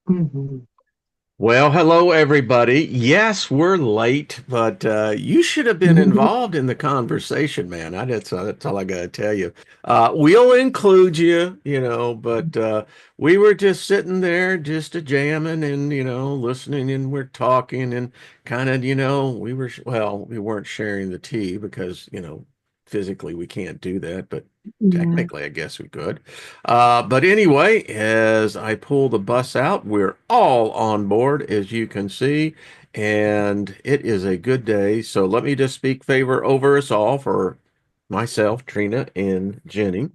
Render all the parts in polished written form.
Mhm. Well, hello everybody. Yes, we're late, but you should have been involved in the conversation, man. That's all I gotta tell you. We'll include you, but we were just sitting there, just a jamming and listening, and we're talking and kind of, we weren't sharing the tea because physically we can't do that, but Yeah. technically I guess we could. But anyway, as I pull the bus out, we're all on board, as you can see, and it is a good day. So let me just speak favor over us all for myself, Trina, and Jenny.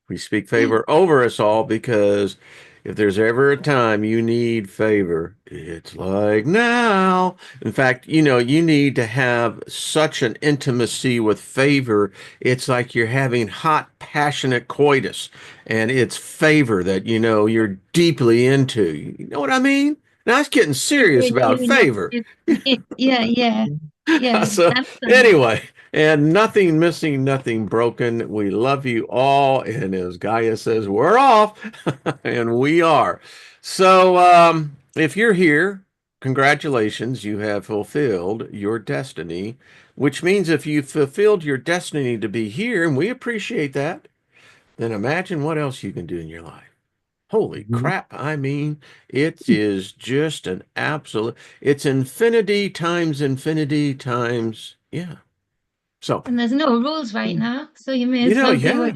We speak favor over us all because if there's ever a time you need favor, it's like now. In fact, you need to have such an intimacy with favor. It's like you're having hot, passionate coitus, and it's favor that you're deeply into. You know what I mean? Now it's getting serious about Yeah. favor. Yeah, yeah, yeah. So Absolutely. anyway, and nothing missing, nothing broken. We love you all. And as Gaia says, we're off. And we are. So if you're here, congratulations, you have fulfilled your destiny, which means if you fulfilled your destiny to be here, and we appreciate that, then imagine what else you can do in your life. Holy Mhm. crap. I mean, it is just an absolute, it's infinity times, yeah. So, And there's no rules right now, so you may as well do yeah,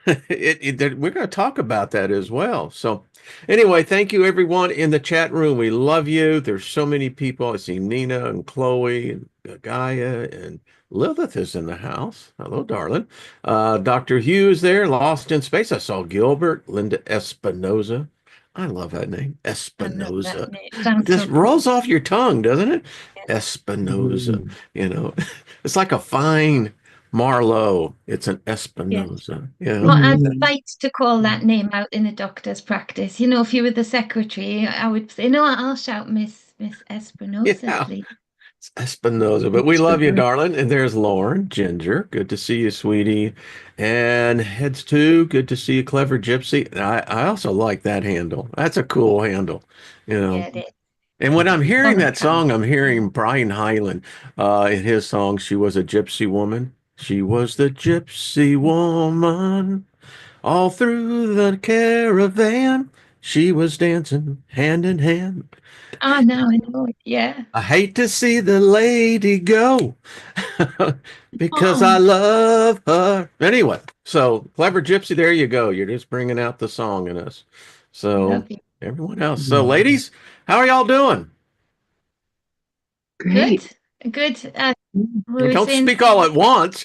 it. we're going to talk about that as well. So, anyway, thank you everyone in the chat room. We love you. There's so many people. I see Nina and Chloe and Gaia and Lilith is in the house. Hello, darling. Dr. Hughes there, Lost in Space. I saw Gilbert, Linda Espinoza. I love that name, I love that Espinoza. name. It Sounds just so cool. rolls off your tongue, doesn't it? Yeah. Espinoza. Mhm. You know, it's like a fine Marlowe. It's an Yeah. Espinoza. Well, I'd Mhm. fight to call that name out in a doctor's practice. If you were the secretary, I would say, no, I'll shout Miss Espinosa, Yeah, please. it's Espinoza. But we love you, darling. And there's Lauren, Ginger. Good to see you, sweetie. And Heads too. Good to see you, Clever Gypsy. I also like that handle. That's a cool handle, you know. Yeah, it is. And when I'm hearing Long that time. song, I'm hearing Brian Hyland in his song, She Was a Gypsy Woman. She was the gypsy woman. All through the caravan, she was dancing hand in hand. Oh, now I know it. Yeah. I hate to see the lady go because I Oh, love her. Anyway, so Clever Gypsy, there you go. You're just bringing out the song in us. So love you. everyone else. So Mhm. ladies, how are y'all doing? Good. Great. Good. We And were don't saying speak all at once.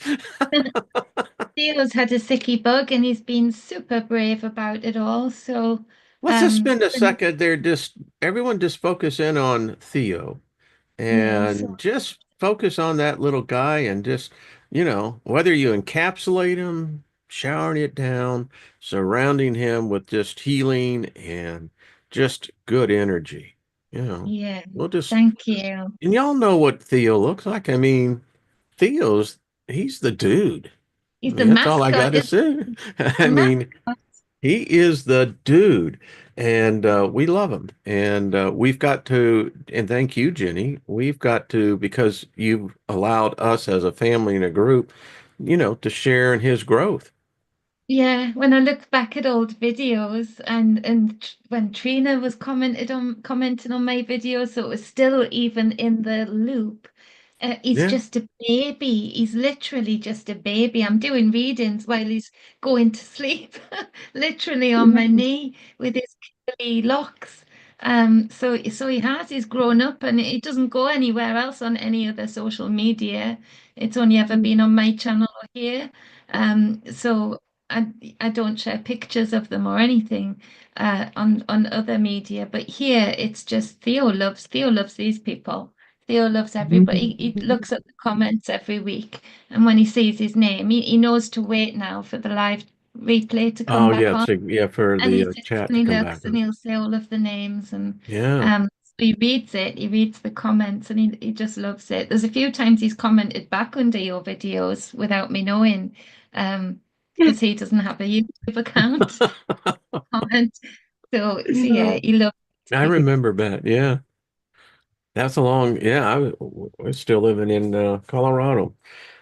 Theo's had a sicky bug and he's been super brave about it all. So, Let's just spend a and second there. Just everyone just focus in on Theo. yeah, so And just focus on that little guy and just, whether you encapsulate him, showering it down, surrounding him with just healing and just good energy. You know, yeah, we'll just, thank you. and y'all know what Theo looks like. I mean, Theo's, he's the dude. I He's the mean, that's all I mascot, got to isn't say. he? I The mean, mascot. he is the dude, and we love him. And we've got to, and thank you, Jenny. We've got to, because you've allowed us as a family and a group, to share in his growth. Yeah, when I look back at old videos and when Trina was commenting on my videos, so it was still even in the loop. He's Yeah. just a baby. He's literally just a baby. I'm doing readings while he's going to sleep, literally on my knee with his curly locks. So he's grown up and it doesn't go anywhere else on any other social media. It's only ever been on my channel or here. So I I don't share pictures of them or anything on other media, but here it's just Theo loves these people. Theo loves everybody. He looks at the comments every week, and when he sees his name, he knows to wait now for the live replay to come Oh, back yeah. on, So, yeah, for and the he sits chat and to he come back. looks and he'll say all of the names and Yeah. so he reads it. He reads the comments and he just loves it. There's a few times he's commented back under your videos without me knowing. Um, because he doesn't have a YouTube account comment. So yeah, he loves. I remember that. Yeah. That's a long, yeah, we're still living in Colorado.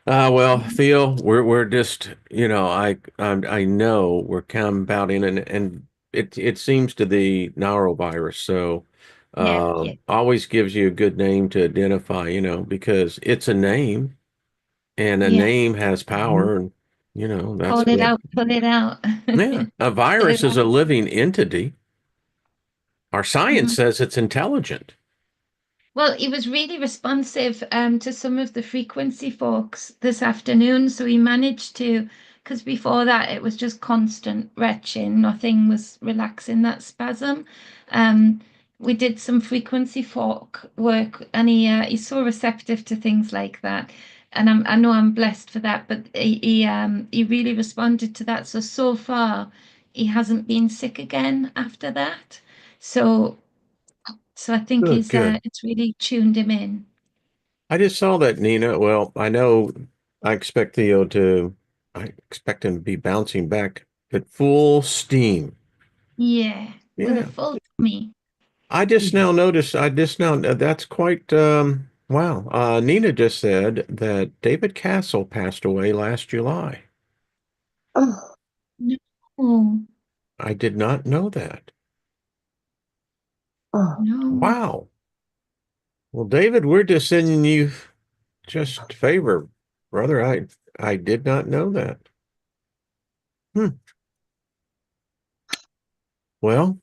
Well, Theo, we're just, I know we're come about in and it seems to the norovirus, so Yeah, yeah, always gives you a good name to identify, because it's a name and a yeah. name has Mhm. power, and that's Call it what. out, pull it out. Yeah, a Pull it virus is out. a living entity. Our science Mhm. says it's intelligent. Well, he was really responsive to some of the frequency folks this afternoon. So he managed to, because before that it was just constant retching, nothing was relaxing that spasm. Um, we did some frequency folk work, and he's so receptive to things like that. And I know I'm blessed for that, but he really responded to that. So far, he hasn't been sick again after that. So I think Good, he's good. it's really tuned him in. I just saw that, Nina. Well, I expect I expect him to be bouncing back at full steam. Yeah, with a Yeah. full tummy. I just now, that's quite, wow. Nina just said that David Castle passed away last July. Oh, No, I did not know that. oh, no. Wow. Well, David, we're just sending you just favor, brother. I did not know that. Hmm. Well,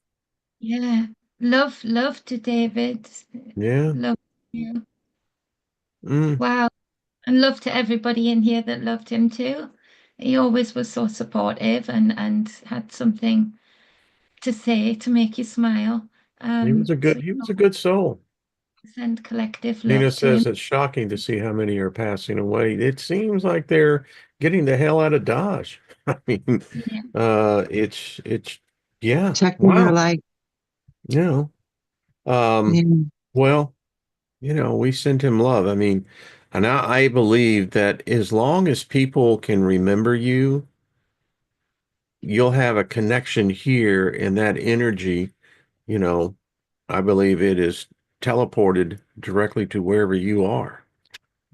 Yeah. Love to David. yeah. Love you. Mm. Wow. And love to everybody in here that loved him too. He always was so supportive and had something to say to make you smile. So He was a good soul. send collective Nina love to says him. it's shocking to see how many are passing away. It seems like they're getting the hell out of Dodge. I mean, Yeah. it's yeah, protecting their wow. life. You Yeah. well, we send him love. I mean, and I believe that as long as people can remember you, you'll have a connection here, and that energy, you know, I believe it is teleported directly to wherever you are.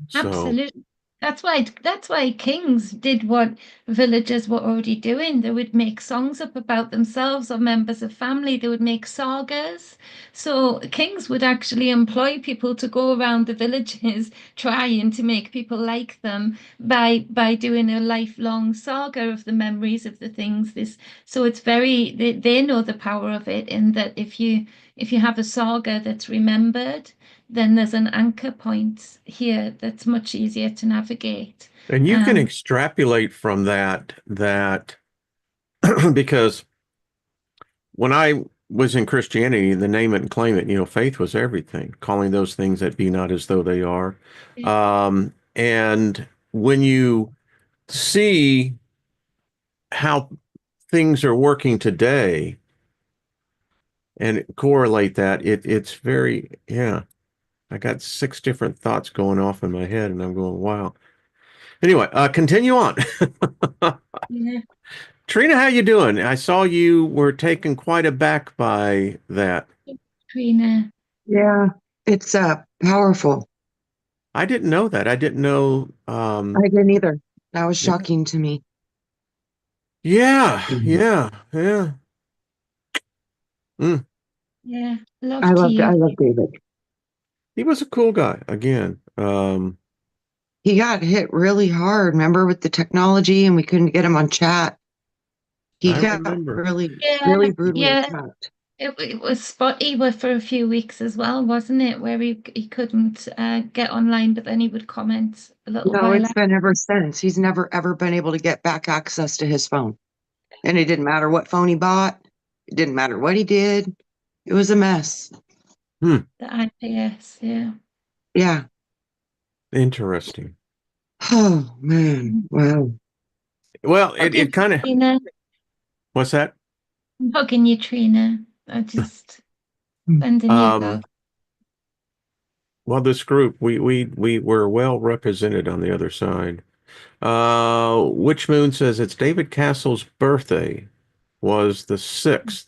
So. Absolutely. That's why kings did what villagers were already doing. They would make songs up about themselves or members of family. They would make sagas. So kings would actually employ people to go around the villages trying to make people like them by doing a lifelong saga of the memories of the things. So it's they know the power of it in that if you have a saga that's remembered, then there's an anchor point here that's much easier to navigate. And you can Um, extrapolate from that because when I was in Christianity, the name it and claim it, faith was everything, calling those things that be not as though they are. And when you see how things are working today and correlate that, it's very, yeah. I got six different thoughts going off in my head, and I'm going, wow. Anyway, continue on. yeah, Trina, how you doing? I saw you were taken quite aback by that. Trina. Yeah. It's powerful. I didn't know that. I didn't know. I didn't either. That was Yeah, shocking to me. yeah, Mhm. yeah, yeah. Mm. Yeah, love to I you. love David. He was a cool guy. Again, He got hit really hard, remember, with the technology, and we couldn't get him on chat. He I got remember. really, Yeah, really brutally yeah. attacked. It was spotty for a few weeks as well, wasn't it? Where he couldn't get online, but then he would comment a little No, while it's after. been ever since. He's never ever been able to get back access to his phone. And it didn't matter what phone he bought. It didn't matter what he did. It was a mess. Hmm. The IPS. Yeah. Yeah. Interesting. Oh man. Wow. Well, Hugging it kind of. Trina. What's that? I'm hugging you, Trina. I just Mm. sending you love. Um. Well, this group, we were well represented on the other side. Witch Moon says it's David Castle's birthday was the 6th.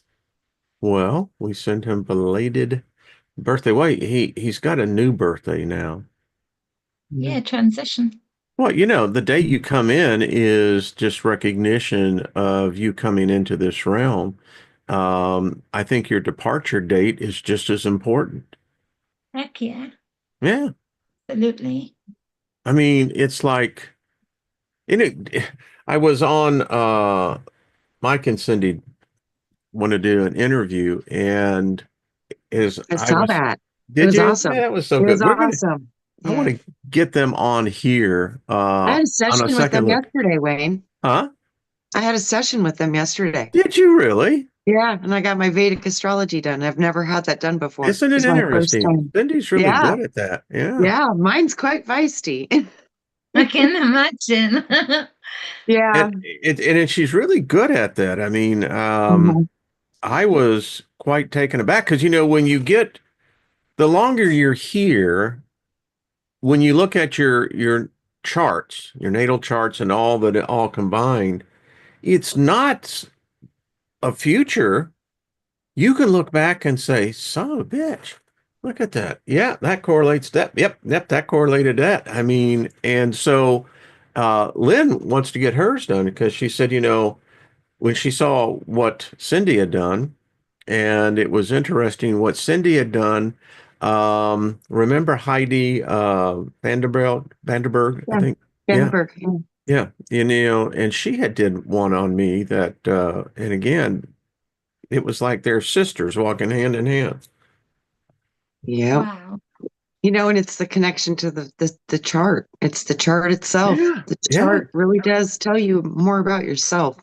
Well, we send him belated birthday. Wait, he's got a new birthday now. Yeah. Yeah, transition. Well, the day you come in is just recognition of you coming into this realm. I think your departure date is just as important. Heck yeah, Yeah. absolutely. I mean, it's like, you know, I was on Mike and Cindy want to do an interview, and is I I saw was that. It did was you? Man, awesome. that was so It was good. awesome. I want Yeah. to get them on here I had a on a session with second them look. yesterday, Wayne. Huh? I had a session with them yesterday. Did you really? Yeah, and I got my Vedic astrology done. I've never had that done before. Isn't it It's my first interesting? time. Cindy's really Yeah, good at that. Yeah. yeah, mine's quite feisty. I can imagine. Yeah. And she's really good at that. I mean, Mhm. I was quite taken aback because when you get the longer you're here, when you look at your charts, your natal charts and all that all combined, it's not a future. You can look back and say, son of a bitch, look at that. Yeah, that correlates that. Yep, that correlated that. I mean, and so Lynn wants to get hers done because she said, when she saw what Cindy had done, and it was interesting what Cindy had done. Remember Heidi Vanderberg, I Yeah. think. Yeah, Vandenberg. Yeah. yeah. And she had did one on me that, and again, it was like they're sisters walking hand in hand. Yep. Wow. And it's the connection to the chart. It's the chart itself. Yeah, The yeah. chart really does tell you more about yourself.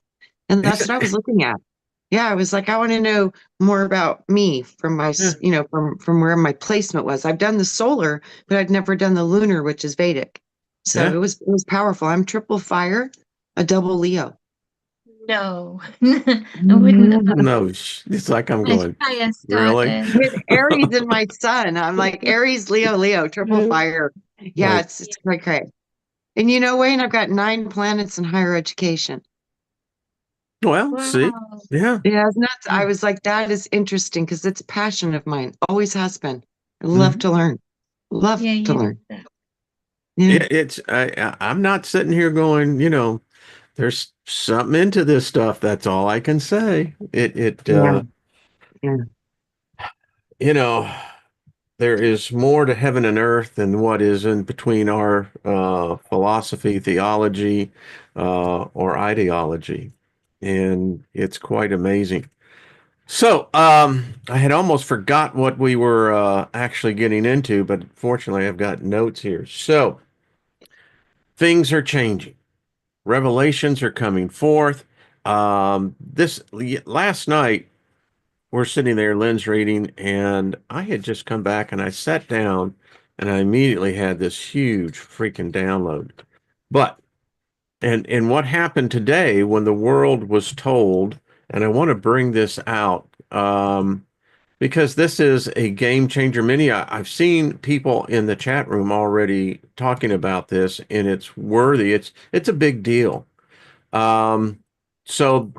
And that's what I was looking at. Yeah, I was like, I want to know more about me from Yeah, from where my placement was. I've done the solar, but I'd never done the lunar, which is Vedic. So yeah. it was powerful. I'm triple fire, a double Leo. No, I wouldn't have No, it's like I'm my going, fire really? started. With Aries in my sun. I'm like Aries, Leo, Leo, triple fire. Yeah, Like, it's quite great. And Wayne, I've got 9 planets in higher education. well, see, Wow. yeah. Yeah, it's nuts. I was like, that is interesting because it's a passion of mine. Always has been. I love Mhm. to learn. Love Yeah, to you learn. did that. Yeah. I'm not sitting here going, there's something into this stuff. That's all I can say. Yeah. Yeah. You know, there is more to heaven and earth than what is in between our philosophy, theology, or ideology. And it's quite amazing. So, I had almost forgot what we were actually getting into, but fortunately, I've got notes here. So, things are changing. Revelations are coming forth. This last night, we're sitting there, Lynn's reading, and I had just come back and I sat down and I immediately had this huge freaking download. But and what happened today when the world was told, and I want to bring this out, because this is a game changer. I've seen people in the chat room already talking about this, and it's worthy. It's a big deal. Um, so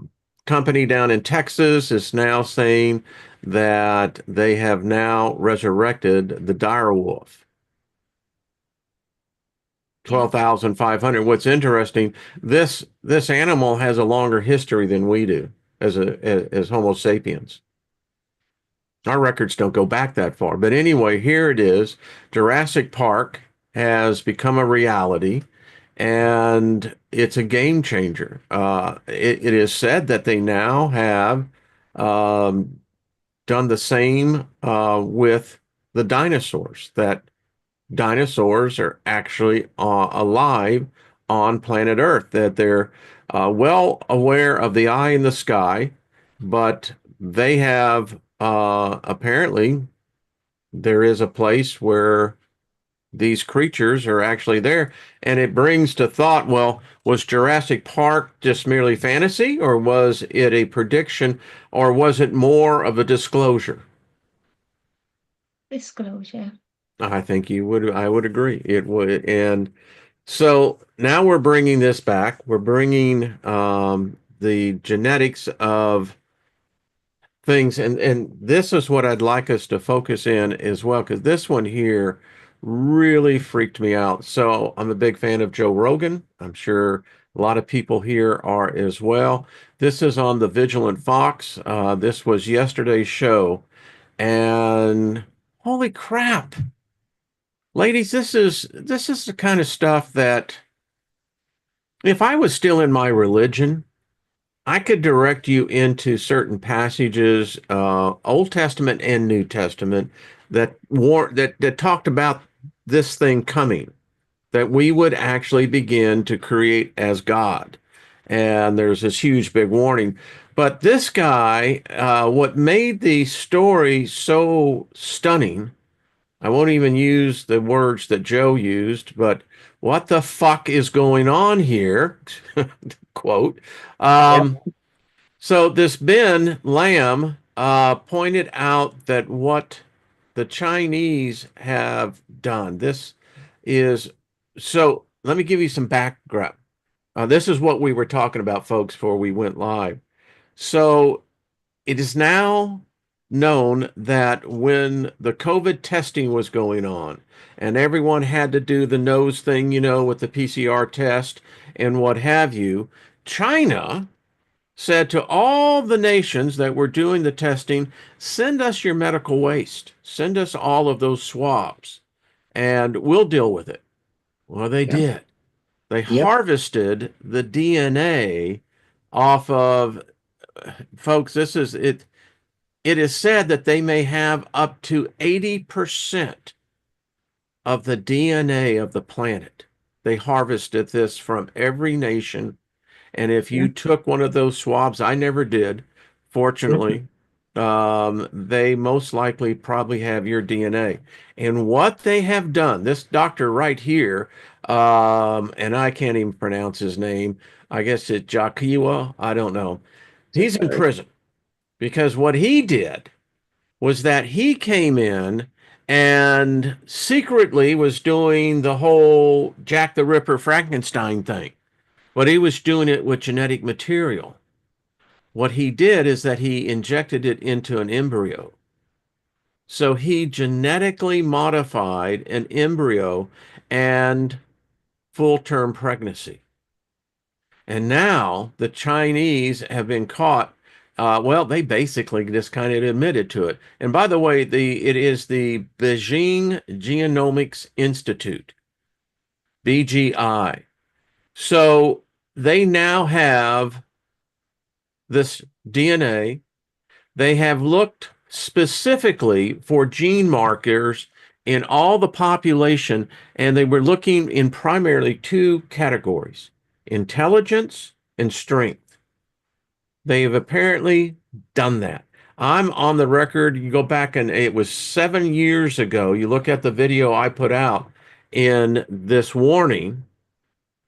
company down in Texas is now saying that they have now resurrected the dire wolf, Yeah. 12,500. What's interesting, this animal has a longer history than we do as Homo sapiens. Our records don't go back that far. But anyway, here it is. Jurassic Park has become a reality and it's a game changer. It is said that they now have um, done the same with the dinosaurs, that dinosaurs are actually alive on planet Earth, that they're well aware of the eye in the sky, but they have apparently there is a place where these creatures are actually there. And it brings to thought, well, was Jurassic Park just merely fantasy, or was it a prediction, or was it more of a disclosure? Disclosure. I would agree. It would. And so now we're bringing this back. We're bringing the genetics of things, and this is what I'd like us to focus in as well, because this one here really freaked me out. So I'm a big fan of Joe Rogan. I'm sure a lot of people here are as well. This is on the Vigilant Fox. This was yesterday's show, and holy crap, ladies, this is the kind of stuff that if I was still in my religion, I could direct you into certain passages, Old Testament and New Testament, that talked about this thing coming, that we would actually begin to create as God. And there's this huge big warning. But this guy, what made the story so stunning, I won't even use the words that Joe used, but what the fuck is going on here? Quote. Yep. So this Ben Lamb pointed out that what the Chinese have done, this is, so let me give you some background. This is what we were talking about, folks, before we went live. So it is now known that when the COVID testing was going on and everyone had to do the nose thing, with the PCR test and what have you, China said to all the nations that were doing the testing, send us your medical waste, send us all of those swabs, and we'll deal with it. Well, they Yep. did. They Yep. harvested the DNA off of, folks, this is it. It is said that they may have up to 80% of the DNA of the planet. They harvested this from every nation. And if you Yep. took one of those swabs, I never did, Mhm. fortunately, they most likely probably have your DNA. And what they have done, this doctor right here, and I can't even pronounce his name. I guess it's Jakiwa. I don't know. He's in prison because what he did was that he came in and secretly was doing the whole Jack the Ripper Frankenstein thing, but he was doing it with genetic material. What he did is that he injected it into an embryo. So he genetically modified an embryo and full term pregnancy. And now the Chinese have been caught. Well, they basically just kind of admitted to it. And by the way, it is the Beijing Genomics Institute, BGI. So they now have this DNA. They have looked specifically for gene markers in all the population, and they were looking in primarily two categories: intelligence and strength. They have apparently done that. I'm on the record. You go back, and it was 7 years ago. You look at the video I put out in this warning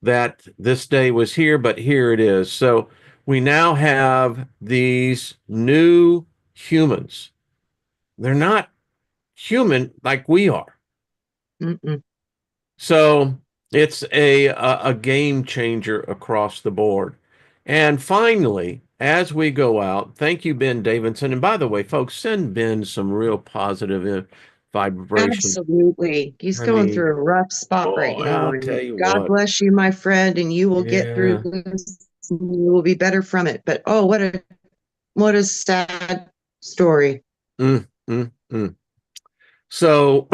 that this day was here, but here it is. So we now have these new humans. They're not human like we are. Mm-mm. So it's a game changer across the board. And finally, as we go out, thank you, Ben Davidson. And by the way, folks, send Ben some real positive vibration. Absolutely. He's I going through mean, a rough spot right boy, now. I'll tell And you God what. bless you, my friend, and you will get through Yeah. this. You will be better from it. But oh, what a sad story. Mm, mm, mm. So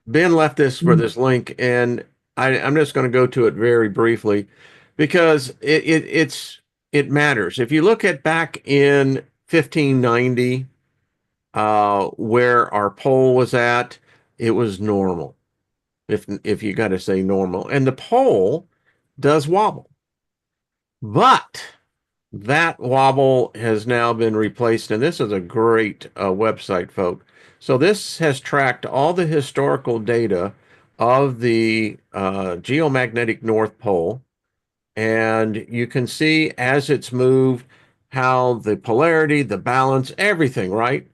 Ben left this for Mm. this link, and I'm just going to go to it very briefly because it matters. If you look at back in 1590, where our pole was at, it was normal. If you got to say normal, and the pole does wobble, but that wobble has now been replaced, and this is a great website, folks. So this has tracked all the historical data of the geomagnetic North Pole, and you can see as it's moved how the polarity, the balance, everything, right?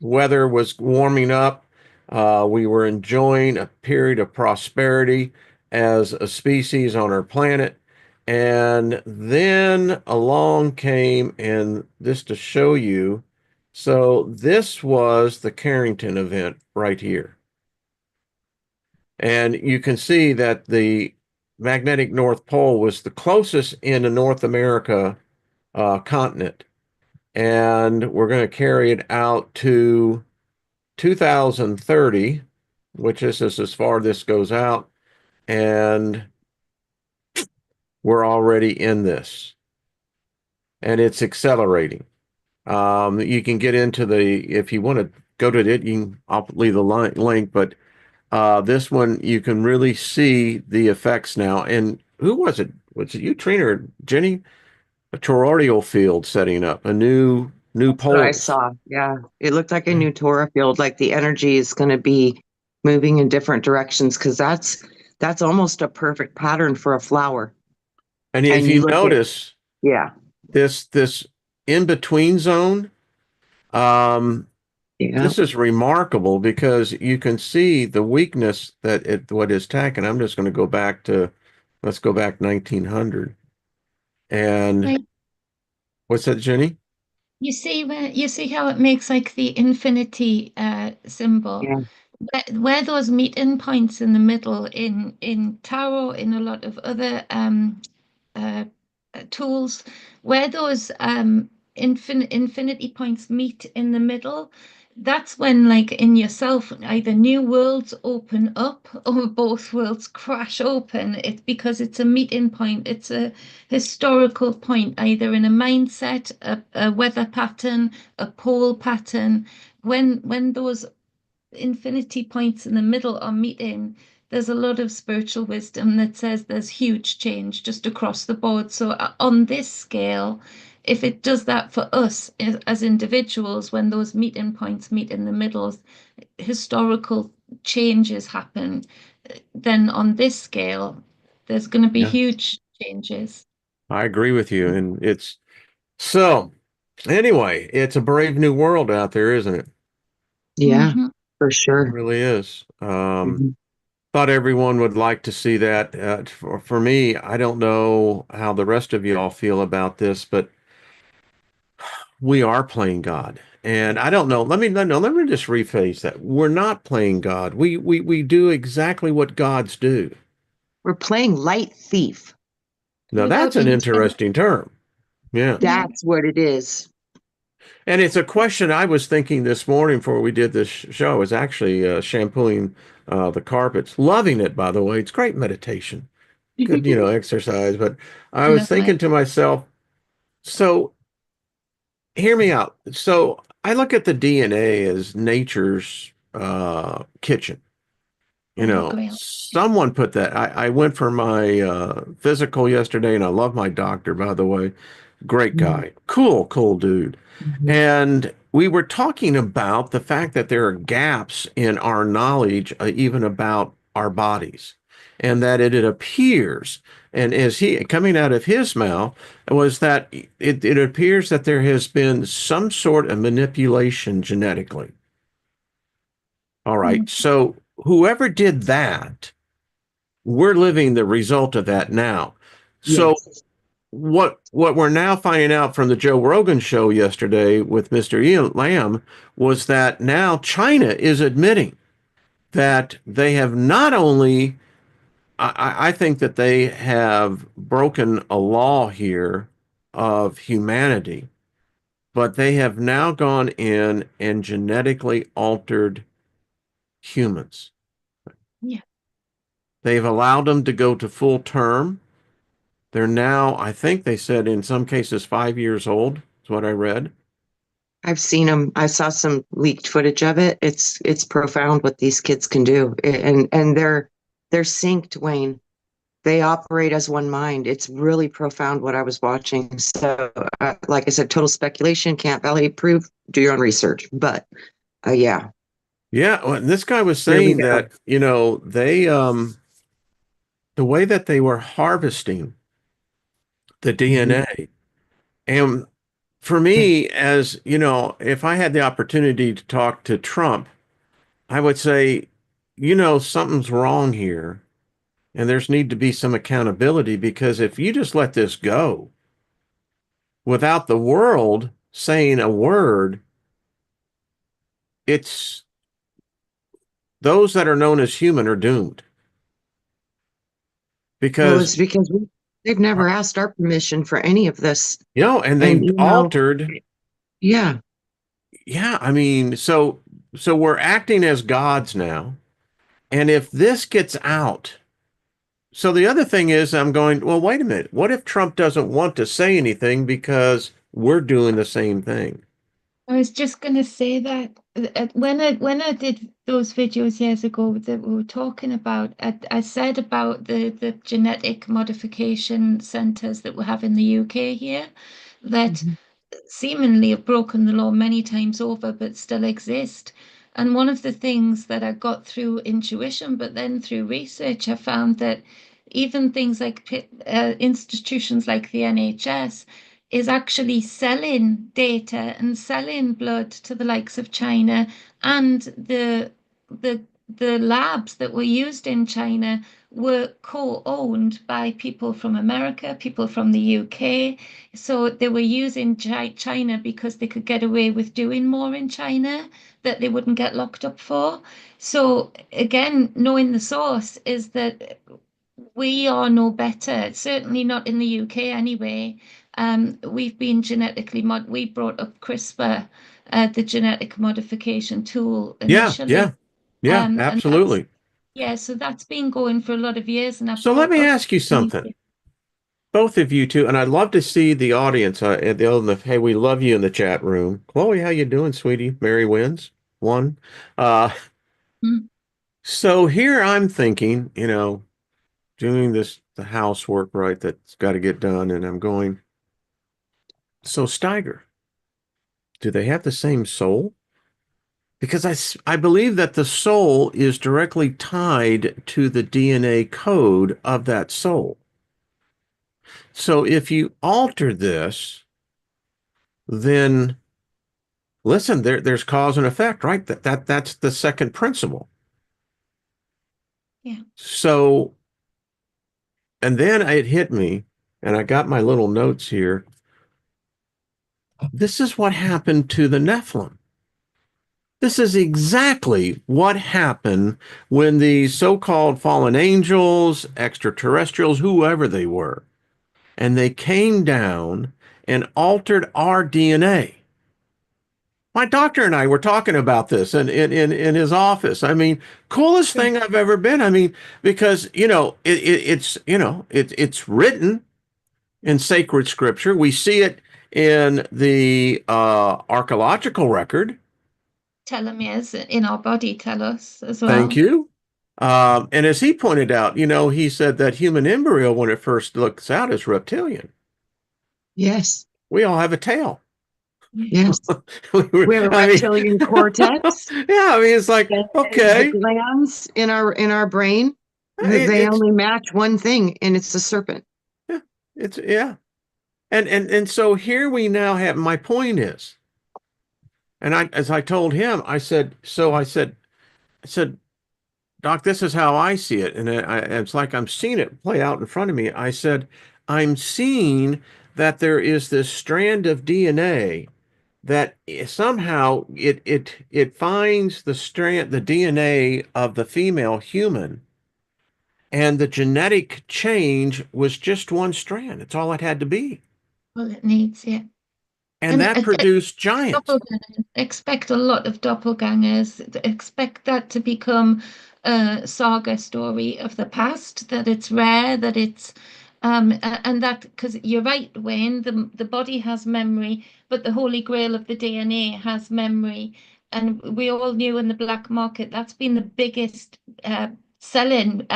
Weather was warming up. We were enjoying a period of prosperity as a species on our planet. And then along came, and this to show you. So this was the Carrington event right here. And you can see that the magnetic North Pole was the closest in the North America continent. And we're going to carry it out to 2030, which is as far this goes out. And we're already in this, and it's accelerating. You can get into if you want to go to it, I'll leave the link, but this one, you can really see the effects now. And who was it? Was it you, Trina, or Jenny? A toroidal field setting up, a new That's what I poles. saw. Yeah. It looked like a new Torah field, like the energy is going to be moving in different directions because that's almost a perfect pattern for a flower. And if And you you look at, notice yeah, this in between zone, um, yeah. this is remarkable because you can see the weakness that what is attacking. I'm just going to go back to, let's go back 1900. And Right. what's that, Jenny? You see how it makes like the infinity symbol. Yeah. Where those meeting points in the middle in tarot, in a lot of other uh, tools, where those infinity points meet in the middle, that's when, like in yourself, either new worlds open up or both worlds crash open. It's because it's a meeting point, it's a historical point, either in a mindset, a weather pattern, a pole pattern. When those infinity points in the middle are meeting, there's a lot of spiritual wisdom that says there's huge change just across the board. So, on this scale, if it does that for us as individuals, when those meeting points meet in the middle, historical changes happen, then on this scale, there's going to be Yeah, huge changes. I agree with you. And it's so anyway, it's a brave new world out there, isn't it? Yeah, Hmm. for It sure. really is. Mhm. Thought everyone would like to see that. For me, I don't know how the rest of you all feel about this, but we are playing God. And I don't know. Let me just rephrase that. We're not playing God. We do exactly what gods do. We're playing light thief. Now that's Without an intent. interesting term. Yeah. Yeah. That's what it is. And it's a question I was thinking this morning before we did this show. Is actually shampooing the carpets. Loving it, by the way. It's great meditation. Good, exercise. But I was thinking Lovely. to myself, so hear me out. So I look at the DNA as nature's kitchen. Holy Grail. Someone put that. I went for my physical yesterday, and I love my doctor, by the way. Great Mhm. guy. Cool dude. Mhm. And we were talking about the fact that there are gaps in our knowledge, even about our bodies, and that it appears, and as he coming out of his mouth, was that it appears that there has been some sort of manipulation genetically. All right. Mm. So whoever did that, we're living the result of that now. So Yes. what we're now finding out from the Joe Rogan show yesterday with Mr. Ian Lamb was that now China is admitting that they have not only, I think that they have broken a law here of humanity, but they have now gone in and genetically altered humans. Yeah. They've allowed them to go to full term. They're now, I think they said in some cases, 5 years old, is what I read. I've seen them. I saw some leaked footage of it. It's profound what these kids can do, and they're synced, Wayne. They operate as one mind. It's really profound what I was watching. So, like I said, total speculation, can't validate proof. Do your own research. But yeah, Yeah, well, and this guy was here we saying go. that, they the way that they were harvesting the Mhm. DNA. And for me, as if I had the opportunity to talk to Trump, I would say, something's wrong here. and there's need to be some accountability, because if you just let this go without the world saying a word, it's those that are known as human are doomed. Well, Because, it's because they've never asked our permission for any of this. and And, they've you know, altered. yeah. Yeah, I mean, so we're acting as gods now. And if this gets out, so the other thing is, I'm going, well, wait a minute. What if Trump doesn't want to say anything because we're doing the same thing? I was just going to say that when I did those videos years ago that we were talking about, I said about the genetic modification centers that we have in the UK here that Mhm. seemingly have broken the law many times over, but still exist. And one of the things that I got through intuition, but then through research, I found that even things like institutions like the NHS is actually selling data and selling blood to the likes of China, and the the labs that were used in China were co-owned by people from America, people from the UK. So they were using China because they could get away with doing more in China that they wouldn't get locked up for. So again, knowing the source is that we are no better, certainly not in the UK anyway. We've been we brought up CRISPR, the genetic modification tool Yeah, initially. yeah, yeah, And that's, absolutely. yeah, so that's been going for a lot of years. And I So let brought me up ask you something, both of you two, and I'd love to see the audience. Hey, we love you in the chat room. Chloe, how you doing, sweetie? Mary wins one. Uh, Mm, so here I'm thinking, doing the housework, right, that's got to get done, and I'm going, so Steiger, do they have the same soul? Because I believe that the soul is directly tied to the DNA code of that soul. So if you alter this, then listen, there's cause and effect, right? That's the second principle. yeah. So, and then it hit me, and I got my little notes here. This is what happened to the Nephilim. This is exactly what happened when the so-called fallen angels, extraterrestrials, whoever they were, and they came down and altered our DNA. My doctor and I were talking about this in his office. I mean, coolest Sure. thing I've ever been. I mean, because it's written in sacred scripture. We see it in the archaeological record. Telomeres in our body tell us as Thank well. you. And as he pointed out, he said that human embryo, when it first looks out, is reptilian. Yes. We all have a tail. Yeah. Yes. We have a I mean, reptilian cortex. yeah, I mean, it's like, And the okay, glands in our brain, they it's, only match one thing, and it's the serpent. yeah, yeah. And so here we now have, my point is, and as I told him, I said, Doc, this is how I see it. And it's like I'm seeing it play out in front of me. I said, I'm seeing that there is this strand of DNA that somehow it finds the DNA of the female human, and the genetic change was just one strand. It's all it had to be. Well, it needs, yeah. And And that produced giants. doppelgangers. Expect a lot of doppelgangers. Expect that to become a saga story of the past, that it's rare, that it's and that because you're right, Wayne, the body has memory, but the holy grail of the DNA has memory. And we all knew in the black market that's been the biggest selling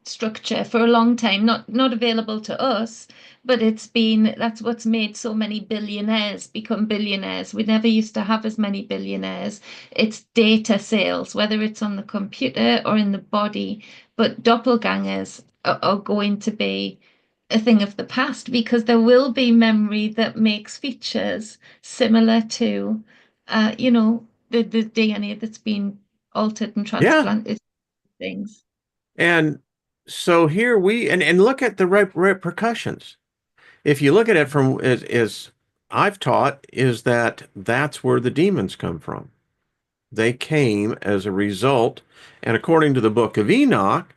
structure for a long time, not available to us, but that's what's made so many billionaires become billionaires. We never used to have as many billionaires. It's data sales, whether it's on the computer or in the body. But doppelgangers are going to be a thing of the past because there will be memory that makes features similar to, the DNA that's been altered and Yeah. transplanted things. And So here and look at the repercussions. If you look at it from as I've taught, is that that's where the demons come from. They came as a result, and according to the book of Enoch,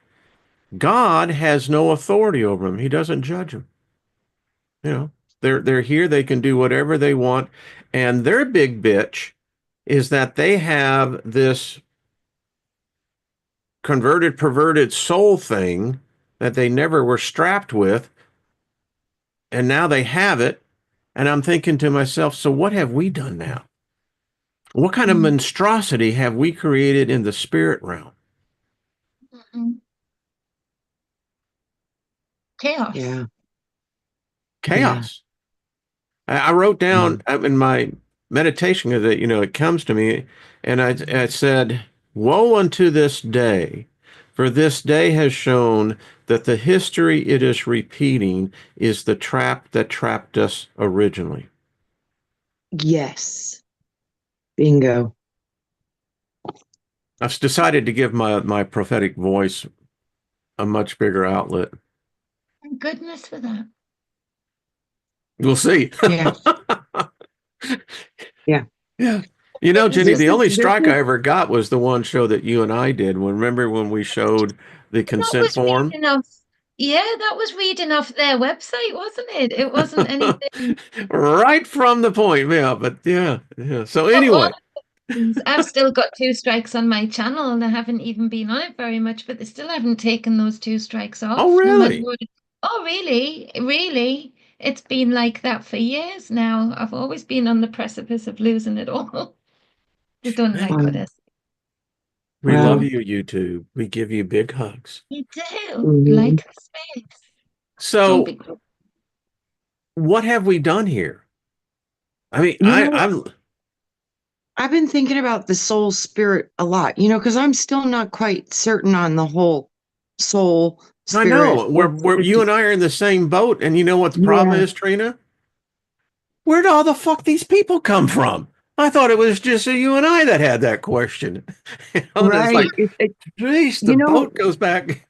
God has no authority over them. He doesn't judge them. You know, they're here. They can do whatever they want, and their big bitch is that they have this converted, perverted soul thing that they never were strapped with, and now they have it. And I'm thinking to myself, so what have we done now? What kind of Mm, monstrosity have we created in the spirit realm? mm. Chaos. Yeah. Yeah. Chaos. I wrote down Mhm. in my meditation that, it comes to me, and I said, woe unto this day, for this day has shown that the history it is repeating is the trap that trapped us originally. Yes. Bingo. I've decided to give my prophetic voice a much bigger outlet. Thank goodness for that. We'll see. Yeah. Yeah. Yeah. Goodness Jenny, for This the is only this strike I is ever got was the one show that you and I did. Remember when we showed the that consent was form? reading off. Yeah, that was reading off their website, wasn't it? It wasn't anything. Right from the point. Yeah, but yeah, yeah. So Oh, all anyway. things. I've still got two strikes on my channel, and I haven't even been on it very much, but they still haven't taken those two strikes Oh, off, no matter really? what. Oh, really? Really? It's been like that for years now. I've always been on the precipice of losing it all. They don't like what wow. I say. We love Wow. you, YouTube. We give you big hugs. You do Mhm. like the space. Don't So be cruel. what have we done here? I mean, You know, I'm I've been thinking about the soul spirit a lot, because I'm still not quite certain on the whole soul I spirit. know you and I are in the same boat, and you know what the problem Yeah, is, Trina? Where'd all the fuck these people come from? I thought it was just you and I that had that question. And it's right. like, geez, the You know, boat goes back.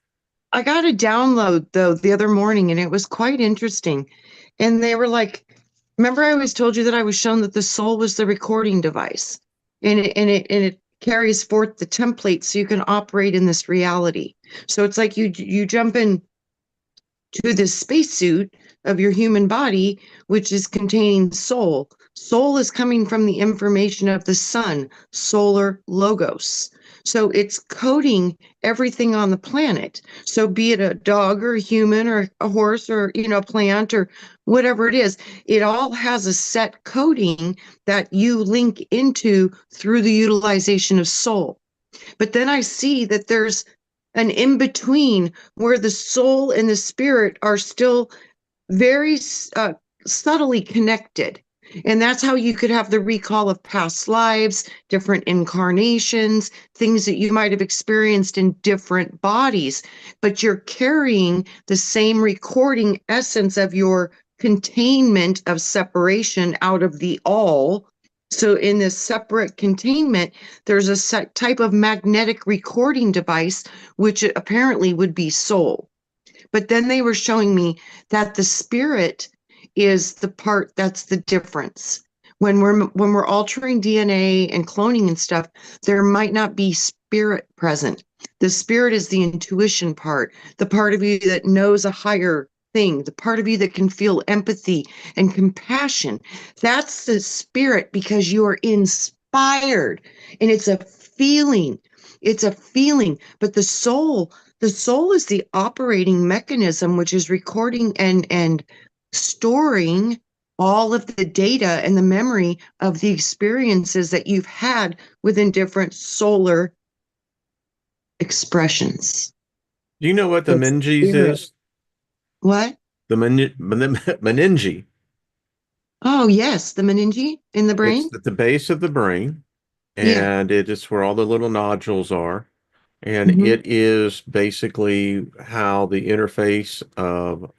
I got a download though the other morning and it was quite interesting. And they were like, remember I always told you that I was shown that the soul was the recording device and it carries forth the template so you can operate in this reality. So it's like you jump in to this spacesuit of your human body, which is containing soul. Soul is coming from the information of the sun, solar logos. So it's coding everything on the planet. So be it a dog or a human or a horse or a plant or whatever it is, it all has a set coding that you link into through the utilization of soul. But then I see that there's an in between where the soul and the spirit are still very subtly connected. And that's how you could have the recall of past lives, different incarnations, things that you might have experienced in different bodies, but you're carrying the same recording essence of your containment of separation out of the all. So in this separate containment, there's a set type of magnetic recording device, which apparently would be soul. But then they were showing me that the spirit is the part that's the difference. When we're altering DNA and cloning and stuff, there might not be spirit present. The spirit is the intuition part, the part of you that knows a higher thing, the part of you that can feel empathy and compassion. That's the spirit because you are inspired and it's a feeling. It's a feeling, but the soul is the operating mechanism, which is recording and storing all of the data and the memory of the experiences that you've had within different solar expressions. Do you know what the The meninges spirit. is? What? The meninge. Oh, yes, the meninge in the brain. It's at the base of the brain, Yeah. and it is where all the little nodules are. And Hmm. it is basically how the interface of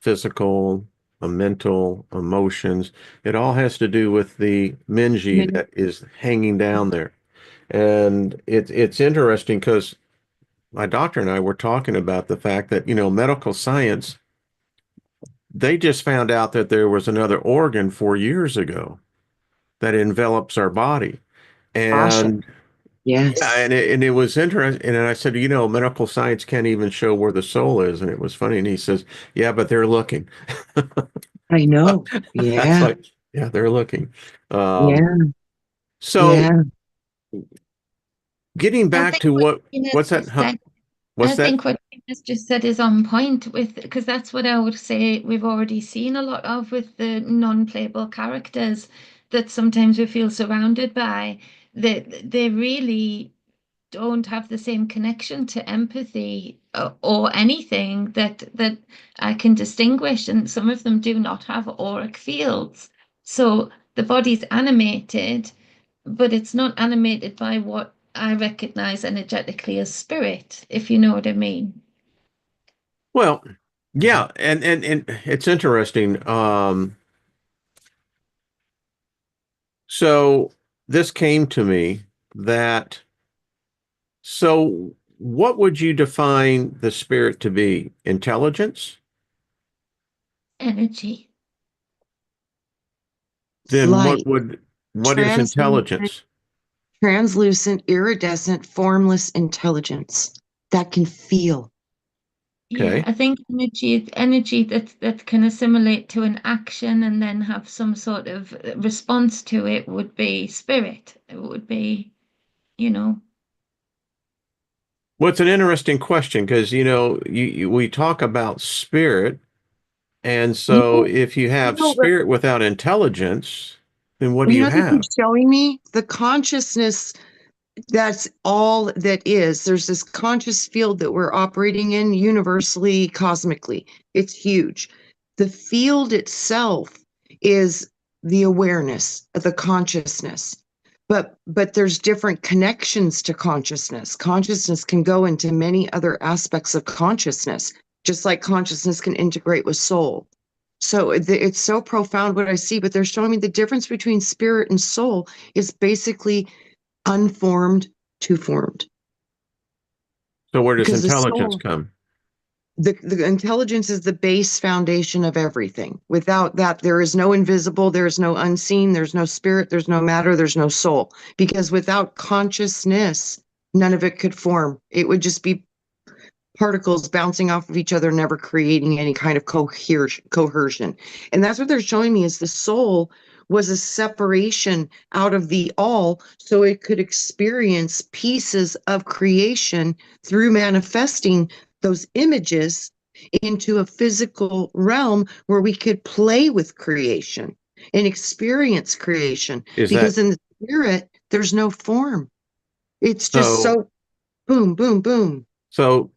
physical, mental, emotions, it all has to do with the meninge that is hanging down there. And it's interesting because my doctor and I were talking about the fact that, medical science, they just found out that there was another organ 4 years ago that envelops our body. Asha. And yeah, Yes. and it was interesting. And I said, medical science can't even show where the soul is. And it was funny. And he says, yeah, but they're looking. I know. That's Yeah. like, yeah, they're looking. Um, Yeah. so Yeah. getting I back think to what what, Tina what's that? just said, What's I that? think what Tina's just said is on point with, because that's what I would say we've already seen a lot of with the non-playable characters that sometimes we feel surrounded by, that they really don't have the same connection to empathy or anything that I can distinguish, and some of them do not have auric fields. So the body's animated, but it's not animated by what I recognize energetically as spirit, if you know what I mean. Well, yeah. And it's interesting. So this came to me that, so what would you define the spirit to be? Intelligence? Energy. It's Then light, what is translucent, intelligence? translucent, iridescent, formless intelligence that can feel. Yeah, Okay. I think energy that can assimilate to an action and then have some sort of response to it would be spirit. It would be, you know. Well, it's an interesting question because, we talk about spirit. And You so know, if you you have know, spirit without intelligence, then what do you you know, they keep have? showing me the consciousness. That's all that is. There's this conscious field that we're operating in universally, cosmically. It's huge. The field itself is the awareness, the consciousness. But there's different connections to consciousness. Consciousness can go into many other aspects of consciousness, just like consciousness can integrate with soul. So it's so profound what I see, but they're showing me the difference between spirit and soul is basically unformed to formed, So where does because the intelligence soul, come? the intelligence is the base foundation of everything. Without that, there is no invisible, there is no unseen, there's no spirit, there's no matter, there's no soul, because without consciousness none of it could form. It would just be particles bouncing off of each other, never creating any kind of cohesion. And that's what they're showing me is the soul was a separation out of the all so it could experience pieces of creation through manifesting those images into a physical realm where we could play with creation and experience creation. Is Because that in the spirit, there's no form. It's just so? so boom, boom, boom. So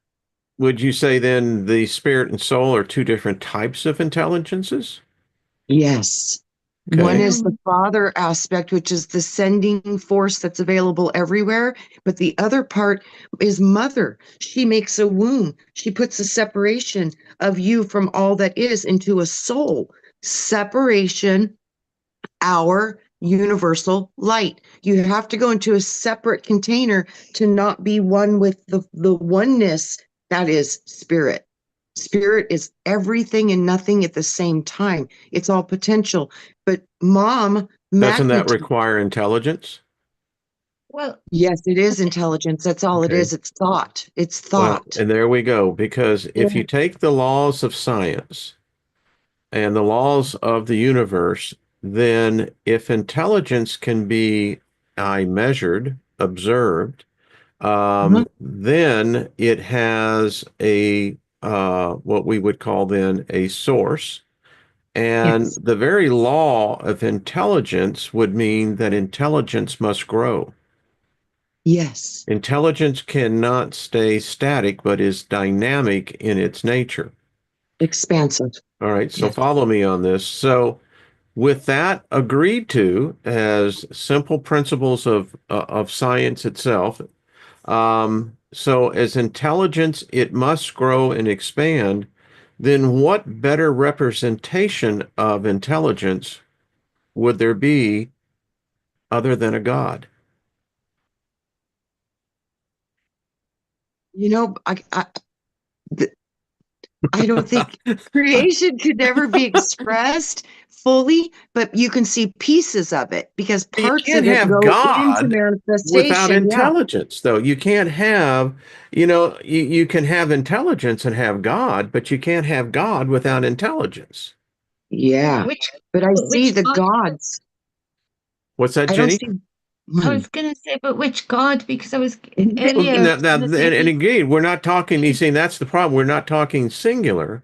would you say then the spirit and soul are two different types of intelligences? Yes. One Okay. is the No, father aspect, which is the sending force that's available everywhere. But the other part is mother. She makes a womb. She puts a separation of you from all that is into a soul. Separation, our universal light. You have to go into a separate container to not be one with the oneness that is spirit. Spirit is everything and nothing at the same time. It's all potential. But mom Doesn't that magnetized. require intelligence? well, Yes, it is intelligence. That's all it Okay. is. It's thought. It's Well, thought. and there we go. Because if you Yeah. take the laws of science and the laws of the universe, then if intelligence can be measured, observed, Uh-huh. then it has a what we would call then a source. And Yes. the very law of intelligence would mean that intelligence must grow. Yes. Intelligence cannot stay static, but is dynamic in its nature. Expansive. All right, so Yes. follow me on this. So, with that agreed to as simple principles of science itself, so as intelligence, it must grow and expand. Then, what better representation of intelligence would there be other than a God? You know, th- I don't think creation could never be expressed fully, but you can see pieces of it because You parts can't of it have go into God without manifestation. Yeah. intelligence, though. You can't have, you can have intelligence and have God, but you can't have God without intelligence. Yeah. Which, But I but see which the God? gods. What's that, I don't Jenny? see I one. was going to say, but which God? Because I was Well, earlier, I now, was going to say, and again, we're not talking, you see, that's the problem. We're not talking singular.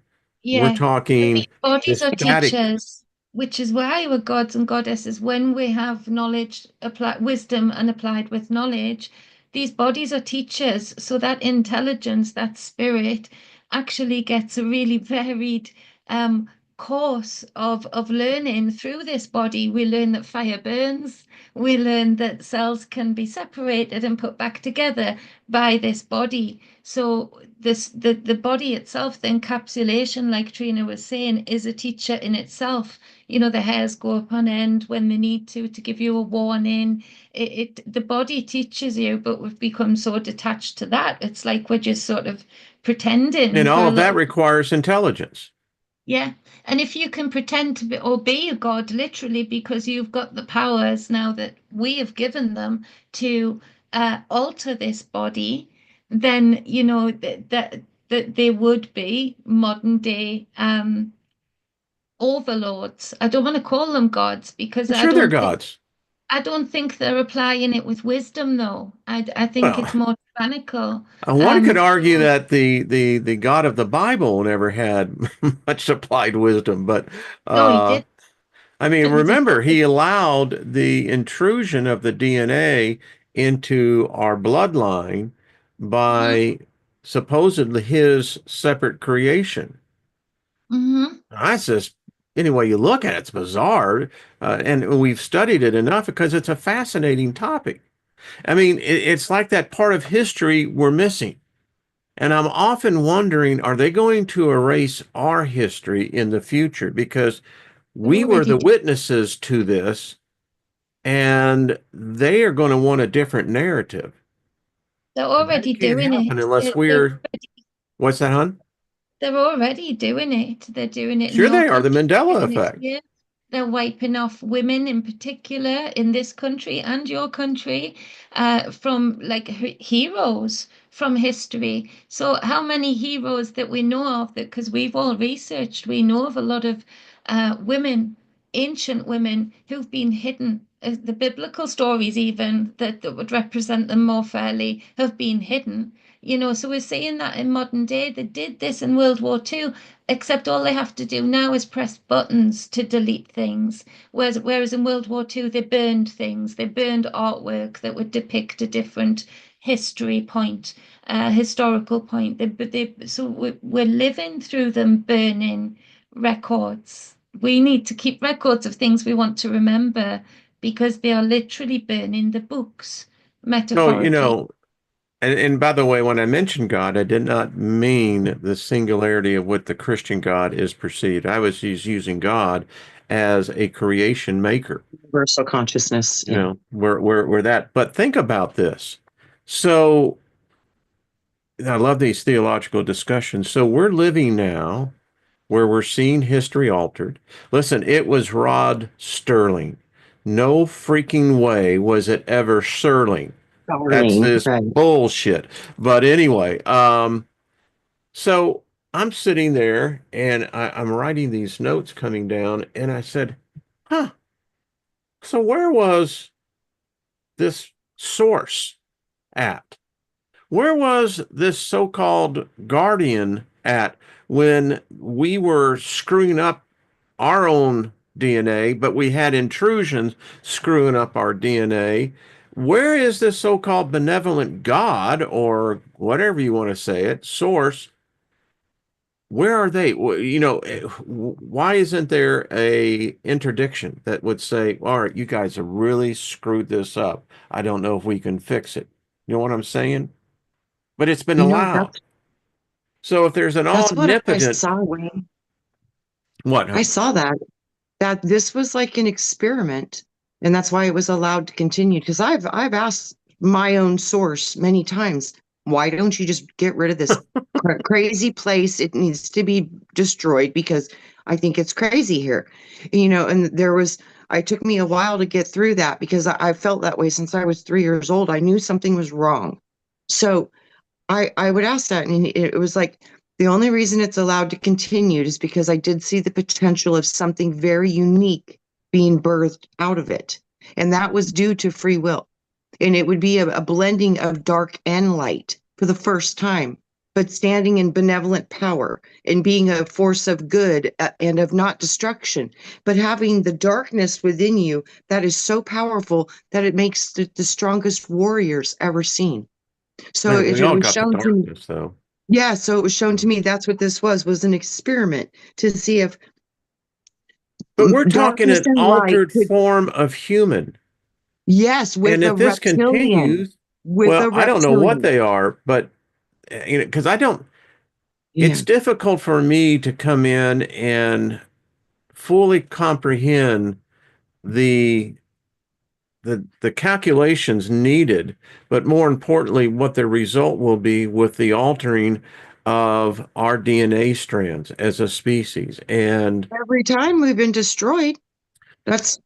We're yeah, but these talking bodies this are static. teachers, which is why we're gods and goddesses. When we have knowledge, applied wisdom, and applied with knowledge, these bodies are teachers. So that intelligence, that spirit, actually gets a really varied um, course of learning through this body. We learn that fire burns. We learn that cells can be separated and put back together by this body. So the body itself, the encapsulation, like Trina was saying, is a teacher in itself. The hairs go up on end when they need to give you a warning. The body teaches you, but we've become so detached to that. It's like we're just sort of pretending And for all a of that little. requires intelligence. Yeah. And if you can pretend to be or be a god, literally, because you've got the powers now that we have given them to alter this body, then that they would be modern day overlords. I don't want to call them gods because I'm sure they're gods. I don't think they're applying it with wisdom, though. I think Well, it's more tyrannical. one could argue So that the God of the Bible never had much applied wisdom, but no, he uh, did, I mean, but he did. remember, he allowed the intrusion of the DNA into our bloodline Hmm. by supposedly his separate creation. Hmm. That's just, any way you look at it, it's bizarre. And we've studied it enough because it's a fascinating topic. I mean, it's like that part of history we're missing. And I'm often wondering, are they going to erase our history in the future? Because They're we were already the witnesses to this, and they are going to want a different narrative. They're And that already can't doing happen it. unless we're, what's that, hon? They're already doing it. They're doing it in Sure, your they are. The country, Mandela doing it effect. here. They're wiping off women in particular in this country and your country from like heroes from history. So how many heroes that we know of that, because we've all researched, we know of a lot of women, ancient women who've been hidden. The biblical stories even that would represent them more fairly have been hidden. So we're seeing that in modern day. They did this in World War II, except all they have to do now is press buttons to delete things. Whereas in World War II, they burned things. They burned artwork that would depict a different history point, historical point. So we're living through them burning records. We need to keep records of things we want to remember because they are literally burning the books, So, metaphorically. and by the way, when I mentioned God, I did not mean the singularity of what the Christian God is perceived. I was using God as a creation maker. Universal consciousness. Yeah. We're that. But think about this. So I love these theological discussions. So we're living now where we're seeing history altered. Listen, it was Rod Sterling. No freaking way was it ever Sterling. That's Darling. this Right. bullshit. But anyway, so I'm sitting there and I'm writing these notes coming down, and I said, huh, so where was this source at? Where was this so-called guardian at when we were screwing up our own DNA, but we had intrusions screwing up our DNA? Where is this so-called benevolent God, or whatever you want to say it, source? Where are they? Why isn't there a interdiction that would say, all right, you guys have really screwed this up. I don't know if we can fix it. You know what I'm saying? But it's been You know, allowed. So if there's an that's what I omnipotent, saw, Wayne. what? I saw that this was like an experiment, and that's why it was allowed to continue. Because I've asked my own source many times, Why don't you just get rid of this crazy place? It needs to be destroyed because I think it's crazy here. And it took me a while to get through that because I felt that way since I was 3 years old. I knew something was wrong. So I would ask that, and it was like the only reason it's allowed to continue is because I did see the potential of something very unique being birthed out of it. And that was due to free will. And it would be a blending of dark and light for the first time, but standing in benevolent power and being a force of good and of not destruction, but having the darkness within you that is so powerful that it makes the strongest warriors ever seen. So Man, it we all was got the shown to me. darkness, though. Yeah, so it was shown to me that's what this was an experiment to see if But we're talking darkness an and light altered could, form of human. yes, And if this continues, with well, a I don't know what reptilian. they are, but because I don't, Yeah, it's difficult for me to come in and fully comprehend the the calculations needed, but more importantly, what the result will be with the altering of our DNA strands as a species. And every time we've been destroyed. That's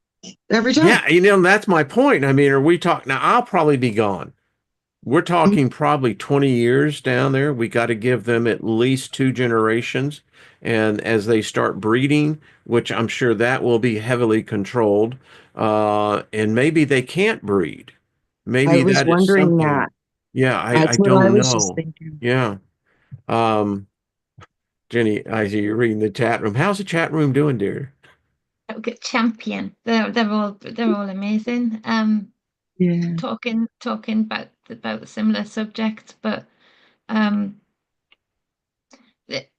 every time. yeah, that's my point. I mean, are we talking now? I'll probably be gone. We're talking probably 20 years down there. We got to give them at least 2 generations. And as they start breeding, which I'm sure that will be heavily controlled, and maybe they can't breed. I Maybe was that is wondering something. that. Yeah, I That's what I don't was just know. thinking. Yeah. Um, Jenny, I see you're reading the chat room. How's the chat room doing, dear? Okay, champion. They're all amazing. Yeah. Talking about similar subjects, but um, th-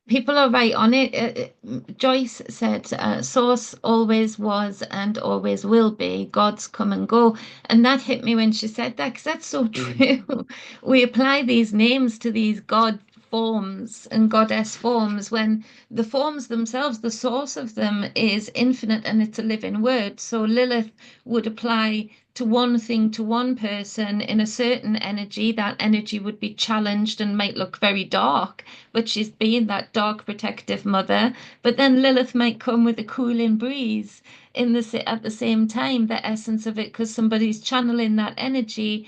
people are right on it. Joyce said, "Source always was and always will be. Gods come and go," and that hit me when she said that because that's so true. We apply these names to these god forms and goddess forms when the forms themselves, the source of them is infinite and it's a living word. So Lilith would apply to one thing to one person in a certain energy. That energy would be challenged and might look very dark, but she's being that dark protective mother. But then Lilith might come with a cooling breeze at the same time, the essence of it, because somebody's channeling that energy,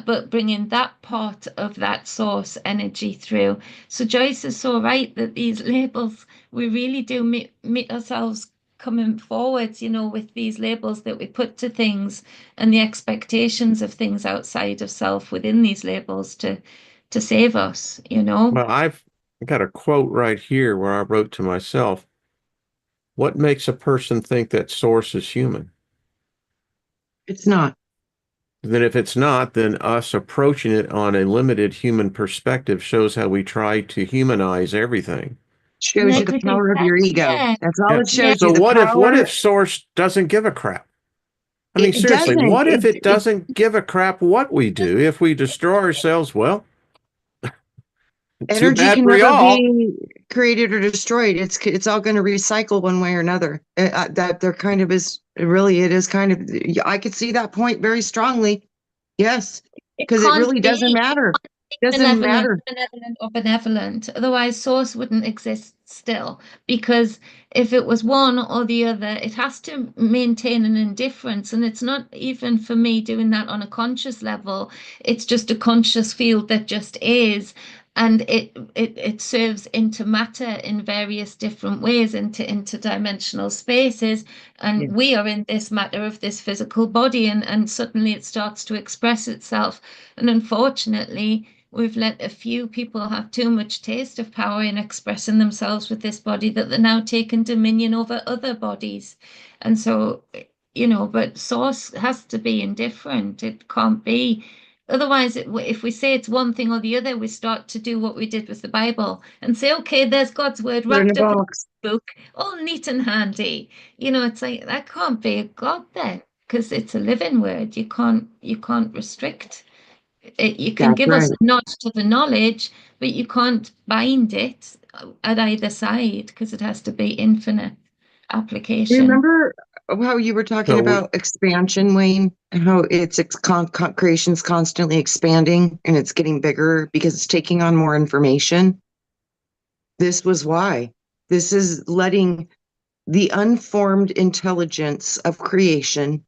but bringing that part of that source energy through. So Joyce is so right that these labels, we really do meet ourselves coming forwards, with these labels that we put to things and the expectations of things outside of self within these labels to save us. Well, I've got a quote right here where I wrote to myself, what makes a person think that source is human? It's not. Then if it's not, then us approaching it on a limited human perspective shows how we try to humanize everything. And Shows you the everything power of that, your ego. yeah, That's all Yeah. it yeah, shows So you. The what if power. source doesn't give a crap? I mean, It seriously, doesn't. what if it doesn't give a crap what we do? If we destroy ourselves, well, too Energy bad can for never y'all. be created or destroyed. It's all going to recycle one way or another. That there kind of is really it is kind of I could see that point very strongly. Yes, it because it can't really doesn't be matter. Doesn't malevolent, matter. malevolent or benevolent. Otherwise, source wouldn't exist still. Because if it was one or the other, it has to maintain an indifference. And it's not even for me doing that on a conscious level. It's just a conscious field that just is. And it serves into matter in various different ways, into interdimensional spaces. Yeah. And we are in this matter of this physical body, and suddenly it starts to express itself. And unfortunately, we've let a few people have too much taste of power in expressing themselves with this body that they're now taking dominion over other bodies. And so, but source has to be indifferent. It can't be. Otherwise, if we say it's one thing or the other, we start to do what we did with the Bible and say, okay, there's God's word Put it in a wrapped up in box. a book, all neat and handy. It's like that can't be a God then, because it's a living word. You can't restrict it. You can That's give us right. a nod to the knowledge, but you can't bind it at either side because it has to be infinite application. Remember, how you were talking So about expansion, Wayne, and how creation's constantly expanding and it's getting bigger because it's taking on more information. This was why. This is letting the unformed intelligence of creation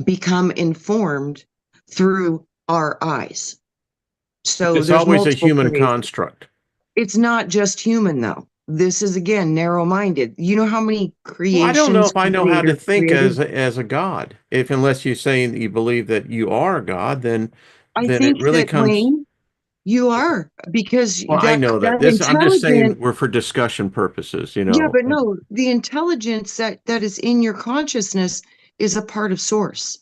become informed through our eyes. So it's there's always a multiple human ways. construct. It's not just human, though. This is, again, narrow-minded. You know how many Well, I don't know creations if I know how to creators think created? as a God. If unless you're saying that you believe that you are a God, I then it think really that, comes. Wayne, you are, because Well, I know that. that This I'm just saying intelligence, we're for discussion purposes, you yeah, know. but no, the intelligence that is in your consciousness is a part of source.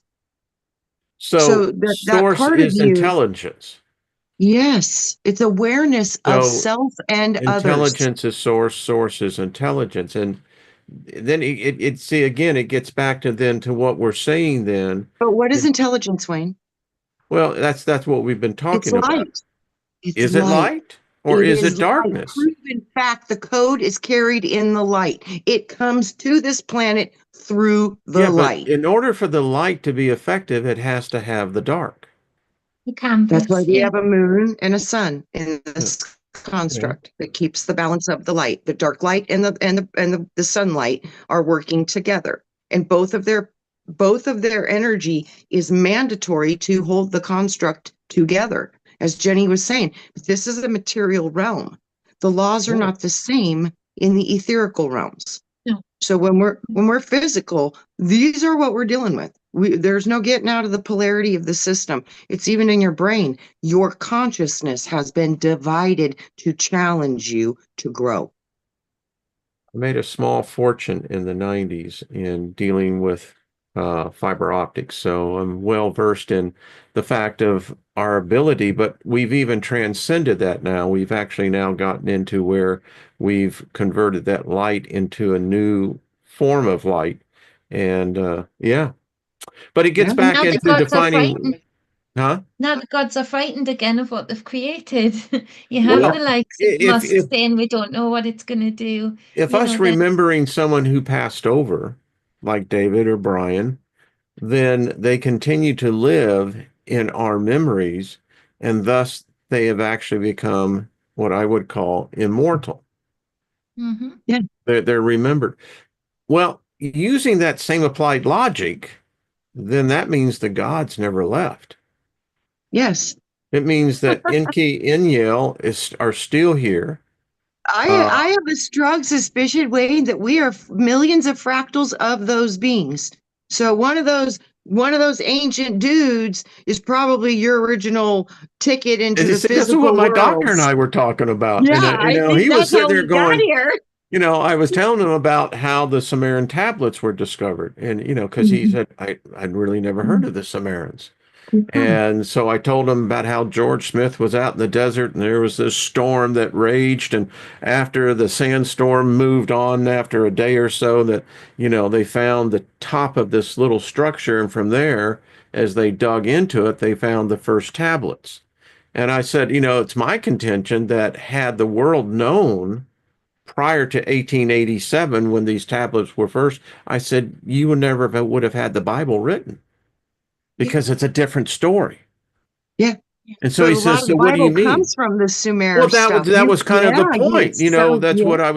So So that source part of is you, intelligence. yes, it's awareness of So self and others. intelligence is source, source is intelligence. And then see again, it gets back to then to what we're saying then. But what is It- intelligence, Wayne? well, that's what we've been It's talking about. light. It's Is it light. light or It is is it light. darkness? Proven fact, the code is carried in the light. It comes to this planet through the Yeah, but light. in order for the light to be effective, it has to have the dark. The That's why canvas, we yeah. have a moon and a sun in Yeah. this Yeah. construct that keeps the balance of the light. The dark light and the sunlight are working together. And both of their energy is mandatory to hold the construct together. As Jenny was saying, this is a material realm. The laws are Sure. not the same in the etherical realms. No. So when we're physical, these are what we're dealing with. There's no getting out of the polarity of the system. It's even in your brain. Your consciousness has been divided to challenge you to grow. I made a small fortune in the 90s in dealing with fiber optics. So I'm well versed in the fact of our ability, but we've even transcended that now. We've actually now gotten into where we've converted that light into a new form of light. And yeah, but it gets Yeah. And back now the into gods are defining, frightened. huh? Now the gods are frightened again of what they've created. You have Well, the likes of if Musk if saying we don't know what it's going to do. if You us know, then remembering someone who passed over, like David or Brian, then they continue to live in our memories, and thus they have actually become what I would call immortal. hmm Yeah. They're remembered. Well, using that same applied logic, then that means the gods never left. Yes. It means that Enki, Inyel are still here. I have a strong suspicion, Wayne, that we are millions of fractals of those beings. So one of those ancient dudes is probably your original ticket into the See, this is what physical my doctor and worlds. I were talking about, Yeah, and I think he was that's sitting how there we got going, here. I was telling him about how the Sumerian tablets were discovered. And, because he Mhm. said, I'd really never heard of the Sumerians. Mhm. And so I told him about how George Smith was out in the desert and there was this storm that raged. And after the sandstorm moved on after a day or so, that, they found the top of this little structure. And from there, as they dug into it, they found the first tablets. And I said, it's my contention that had the world known prior to 1887 when these tablets were first, I said you would have had the Bible written Yeah. because it's a different story. Yeah. And so But he a lot says, of the so what do you Bible mean? comes from the Sumer Well, stuff. that was kind of the point, that's Yeah. what I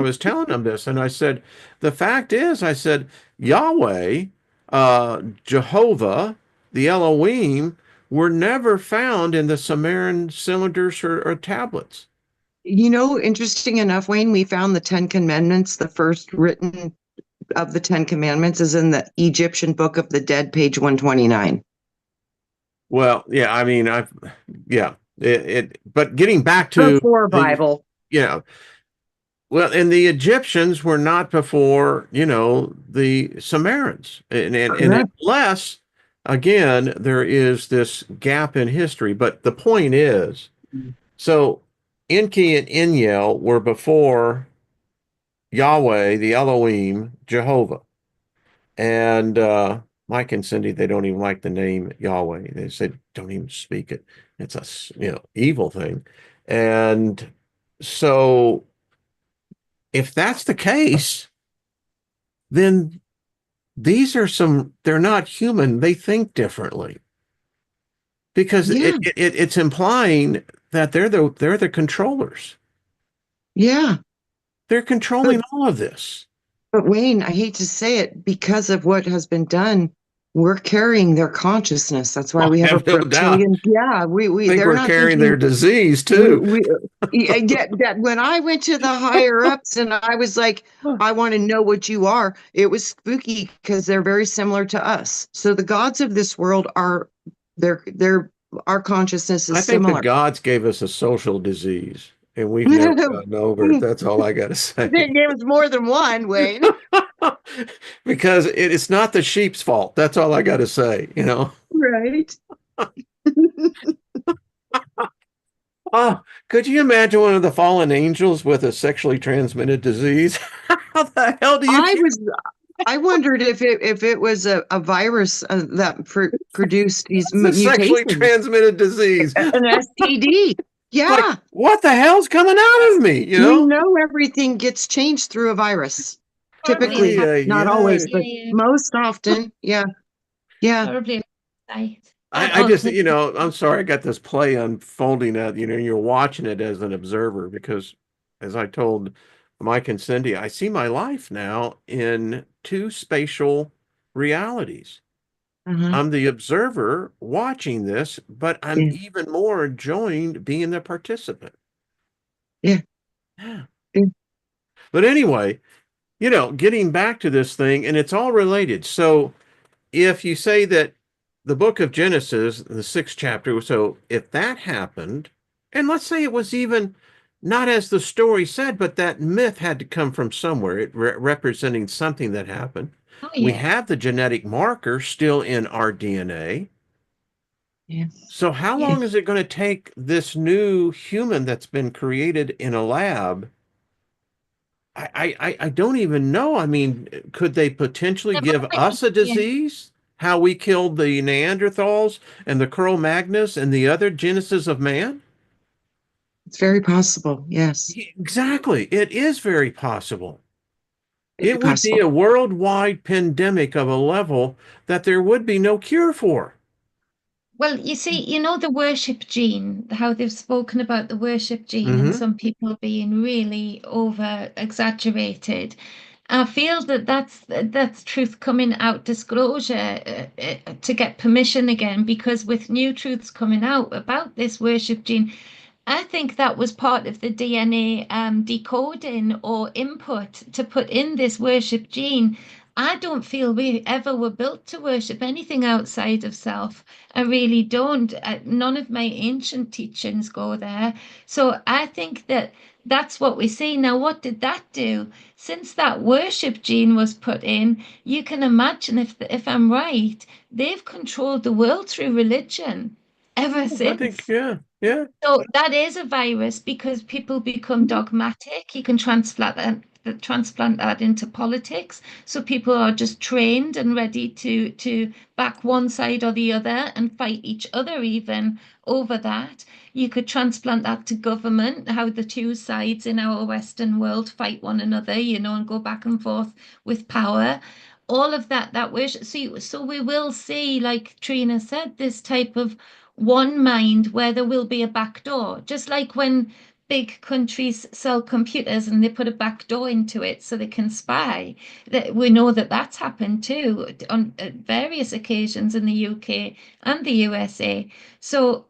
was telling him this, and I said, the fact is, I said, Yahweh, Jehovah, the Elohim were never found in the Sumerian cylinders or tablets. Interesting enough, Wayne, we found the Ten Commandments. The first written of the Ten Commandments is in the Egyptian Book of the Dead, page 129. Well, yeah, I mean, but getting back to Before the, Bible. you know, well, and the Egyptians were not before, the Sumerians. And Correct. unless, again, there is this gap in history. But the point is, so Enki and Inyel were before Yahweh, the Elohim, Jehovah. And Mike and Cindy, they don't even like the name Yahweh. They said, don't even speak it. It's evil thing. And so if that's the case, then they're not human. They think differently because Yeah, it's implying that they're the controllers. yeah. They're But controlling all of this. but Wayne, I hate to say it, because of what has been done, we're carrying their consciousness. That's why I we have a have no doubt. reptilian. Yeah, I think they're we're not carrying thinking. their disease We, too. we, yeah, that when I went to the higher ups and I was like, I want to know what you are, it was spooky because they're very similar to us. So the gods of this world they're, our consciousness is I think the similar. gods gave us a social disease and we've never gotten over it. That's all I got to say. There was more than one, Wayne. Because it's not the sheep's fault. That's all I got to say, you know. Right. Oh, could you imagine one of the fallen angels with a sexually transmitted disease? How the hell do you I keep was I wondered if it was a virus that produced these a sexually mutations, transmitted disease? an STD. Like, Yeah, what the hell's coming out of me, you we know? know everything gets changed through a virus. Horribly Ay, Typically, affected. ay, not always, ay. Yeah, but yeah. most often. Yeah, yeah. Horribly affected. I Oh, just, you know, I'm sorry I got this play unfolding that, you know, you're watching it as an observer because as I told Mike and Cindy, I see my life now in two spatial realities. Uh-huh. I'm the observer watching this, but I'm Yeah, even more enjoying being the participant. yeah, Yeah. yeah. But anyway, you know, getting back to this thing, and it's all related. So if you say that the book of Genesis, the sixth chapter, so if that happened, and let's say it was even not as the story said, but that myth had to come from somewhere, it representing something that happened. oh We yeah. have the genetic marker still in our DNA. Yeah. So how long Yes. is it going to take this new human that's been created in a lab? I don't even know. I mean, could they potentially give us a Yeah. disease? How we killed the Neanderthals and the Cro-Magnus and the other genesis of man? It's very possible. Yes, Exactly. It is very possible. very It would be possible. a worldwide pandemic of a level that there would be no cure for. Well, you see, you know the worship gene, how they've spoken about the worship gene and Hmm. some people being really over exaggerated. I feel that that's truth coming out, disclosure to get permission again, because with new truths coming out about this worship gene, I think that was part of the DNA decoding or input to put in this worship gene. I don't feel we ever were built to worship anything outside of self. I really don't. None of my ancient teachings go there. So I think that that's what we see. Now, what did that do? Since that worship gene was put in, you can imagine if I'm right, they've controlled the world through religion ever I think, since. yeah, yeah. So that is a virus because people become dogmatic. You can transplant that into politics. So people are just trained and ready to back one side or the other and fight each other even over that. You could transplant that to government, how the two sides in our Western world fight one another, and go back and forth with power. All of that wish. So we will see, like Trina said, this type of one mind where there will be a back door, just like when big countries sell computers and they put a back door into it so they can spy. That we know that that's happened too on various occasions in the UK and the USA. So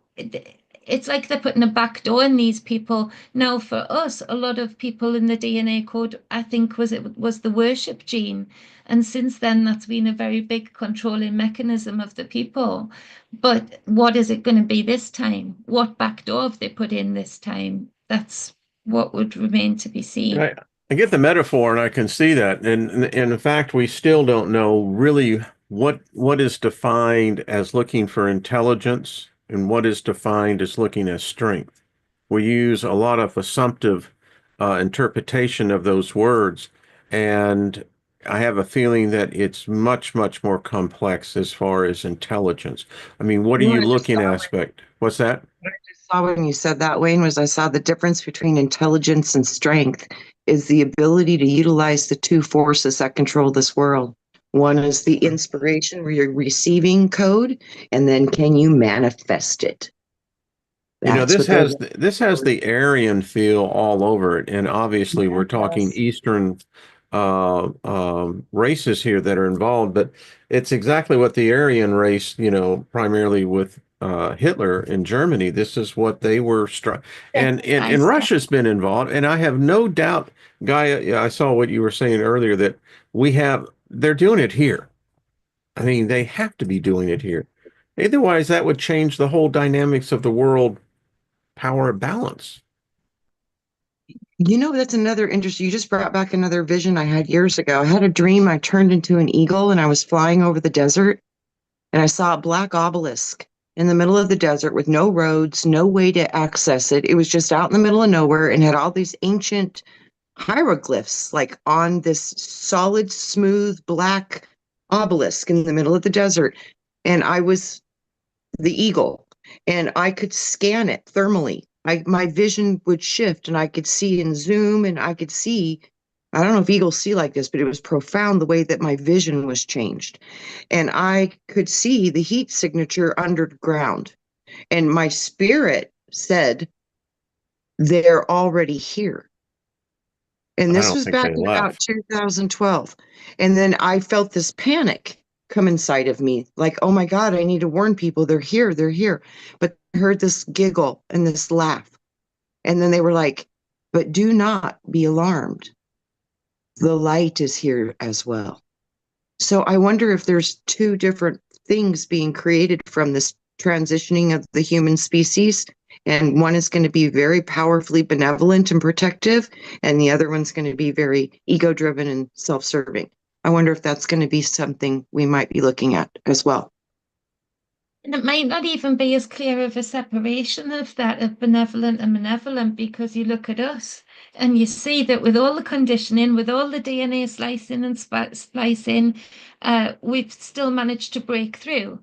it's like they're putting a back door in these people. Now, for us, a lot of people in the DNA code, I think, was the worship gene. And since then, that's been a very big controlling mechanism of the people. But what is it going to be this time? What back door have they put in this time? That's what would remain to be seen. I get the metaphor and I can see that. And in fact, we still don't know really what is defined as looking for intelligence and what is defined as looking as strength. We use a lot of assumptive interpretation of those words, and I have a feeling that it's much, much more complex as far as intelligence. I mean, what are You know you what I just looking saw? aspect? What's that? What I just saw when you said that, Wayne, was I saw the difference between intelligence and strength is the ability to utilize the two forces that control this world. One is the inspiration where you're receiving code, and then can you manifest it? You know, That's what they're looking this has for. the Aryan feel all over it, and obviously we're talking Yes. Eastern races here that are involved, but it's exactly what the Aryan race, you know, primarily with Hitler in Germany. This is what they were and Precisely. Russia's been involved, and I have no doubt, Gaia. I saw what you were saying earlier that they're doing it here. I mean, they have to be doing it here. Otherwise, that would change the whole dynamics of the world power balance. You know, that's another interesting. You just brought back another vision I had years ago. I had a dream I turned into an eagle and I was flying over the desert and I saw a black obelisk in the middle of the desert with no roads, no way to access it. It was just out in the middle of nowhere and had all these ancient hieroglyphs like on this solid, smooth black obelisk in the middle of the desert. And I was the eagle and I could scan it thermally. My vision would shift and I could see in zoom and I could see. I don't know if eagles see like this, but it was profound the way that my vision was changed. And I could see the heat signature underground. And my spirit said, they're already here. And I this don't was think back they in about left. 2012. And then I felt this panic come inside of me like, oh my God, I need to warn people. They're here. They're here. But I heard this giggle and this laugh. And then they were like, but do not be alarmed. The light is here as well. So I wonder if there's two different things being created from this transitioning of the human species. And one is going to be very powerfully benevolent and protective, and the other one's going to be very ego driven and self serving. I wonder if that's going to be something we might be looking at as well. And it might not even be as clear of a separation of that, of benevolent and malevolent, because you look at us and you see that with all the conditioning, with all the DNA slicing and splicing, we've still managed to break through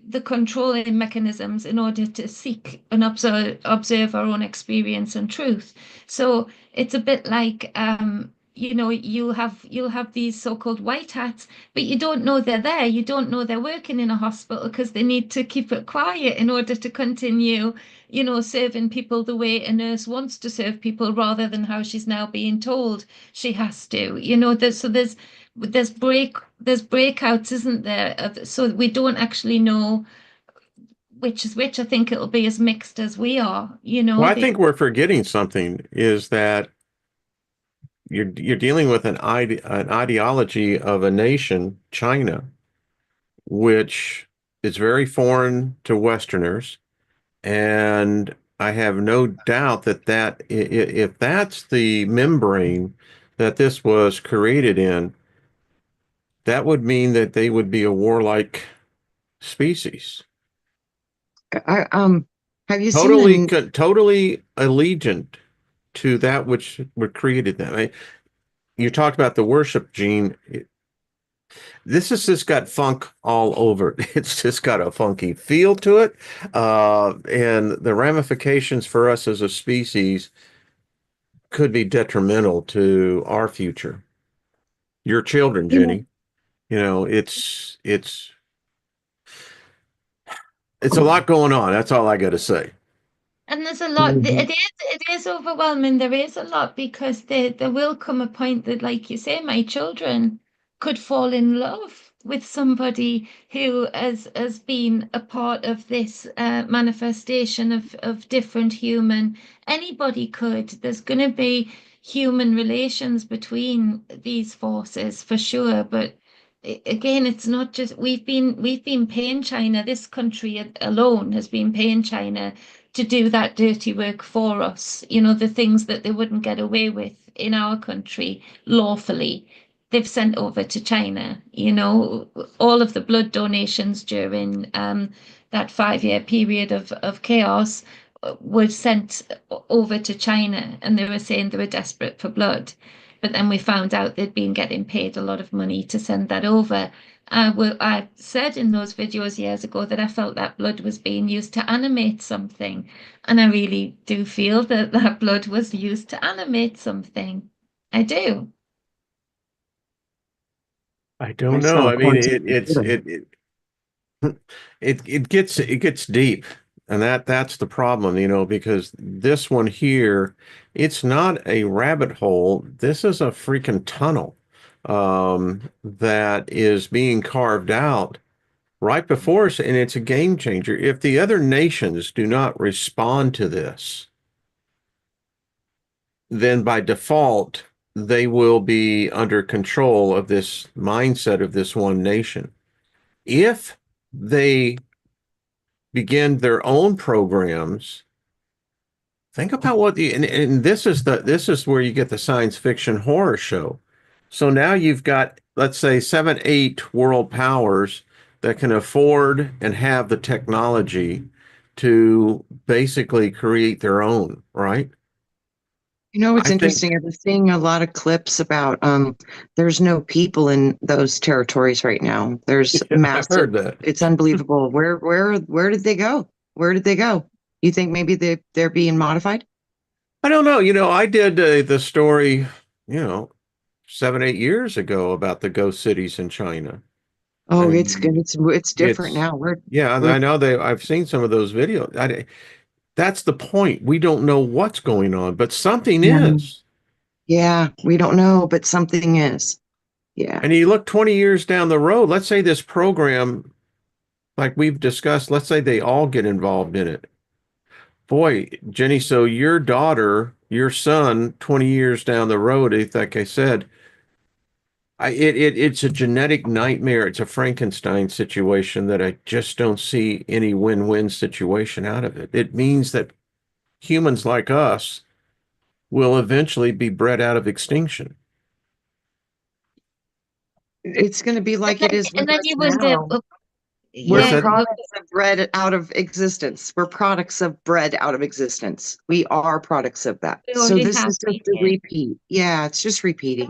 the controlling mechanisms in order to seek and observe our own experience and truth. So it's a bit like you'll have these so-called white hats, but you don't know they're there. You don't know they're working in a hospital because they need to keep it quiet in order to continue, serving people the way a nurse wants to serve people rather than how she's now being told she has to. There's breakouts, isn't there? So we don't actually know which is which. I think it'll be as mixed as we are, Well, I the think we're forgetting something is that you're dealing with an ideology of a nation, China, which is very foreign to Westerners, and I have no doubt if that's the membrane that this was created in, that would mean that they would be a warlike species. I have you seen Totally, the totally allegiant to that which were created them. You talked about the worship gene. This has just got funk all over it. It's just got a funky feel to it. And the ramifications for us as a species could be detrimental to our future. Your children, you know, Jenny. You know, it's a lot going on. That's all I got to say. And there's a lot. Mhm. It is overwhelming. There is a lot because there will come a point that, like you say, my children could fall in love with somebody who has been a part of this manifestation of different human. Anybody could. There's going to be human relations between these forces for sure, but. Again, it's not just we've been paying China. This country alone has been paying China to do that dirty work for us. The things that they wouldn't get away with in our country lawfully, they've sent over to China. All of the blood donations during that 5-year period of chaos were sent over to China, and they were saying they were desperate for blood. But then we found out they'd been getting paid a lot of money to send that over. I said in those videos years ago that I felt that blood was being used to animate something. And I really do feel that that blood was used to animate something. I do. I don't I know. saw a I mean, quantum computer. it gets deep, and that's the problem, because this one here, it's not a rabbit hole. This is a freaking tunnel that is being carved out right before us, and it's a game changer. If the other nations do not respond to this, then by default, they will be under control of this mindset of this one nation. If they begin their own programs, think about and this is where you get the science fiction horror show. So now you've got, let's say, 7, 8 world powers that can afford and have the technology to basically create their own, right? You know what's I think interesting? I've been seeing a lot of clips about there's no people in those territories right now. There's yeah, I've massive. heard that. It's unbelievable. Where did they go? Where did they go? You think maybe they're being modified? I don't know. I did the story, you know, 7, 8 years ago about the ghost cities in China. I Oh, it's good. mean, It's different it's now. yeah, We're I know I've seen some of those videos. That's the point. We don't know what's going on, but something yeah, is. yeah, we don't know, but something is. Yeah. And you look 20 years down the road, let's say this program, like we've discussed, let's say they all get involved in it. Boy, Jenny, so your daughter, your son, 20 years down the road, like I said, it's a genetic nightmare. It's a Frankenstein situation that I just don't see any win-win situation out of it. It means that humans like us will eventually be bred out of extinction. It's going to be like it is And with then us you wonder, now. We're What's yeah, that? products of bread out of existence. We're products of bread out of existence. We are products of that. we So already this have is just been, a yeah. repeat. Yeah, it's just repeating.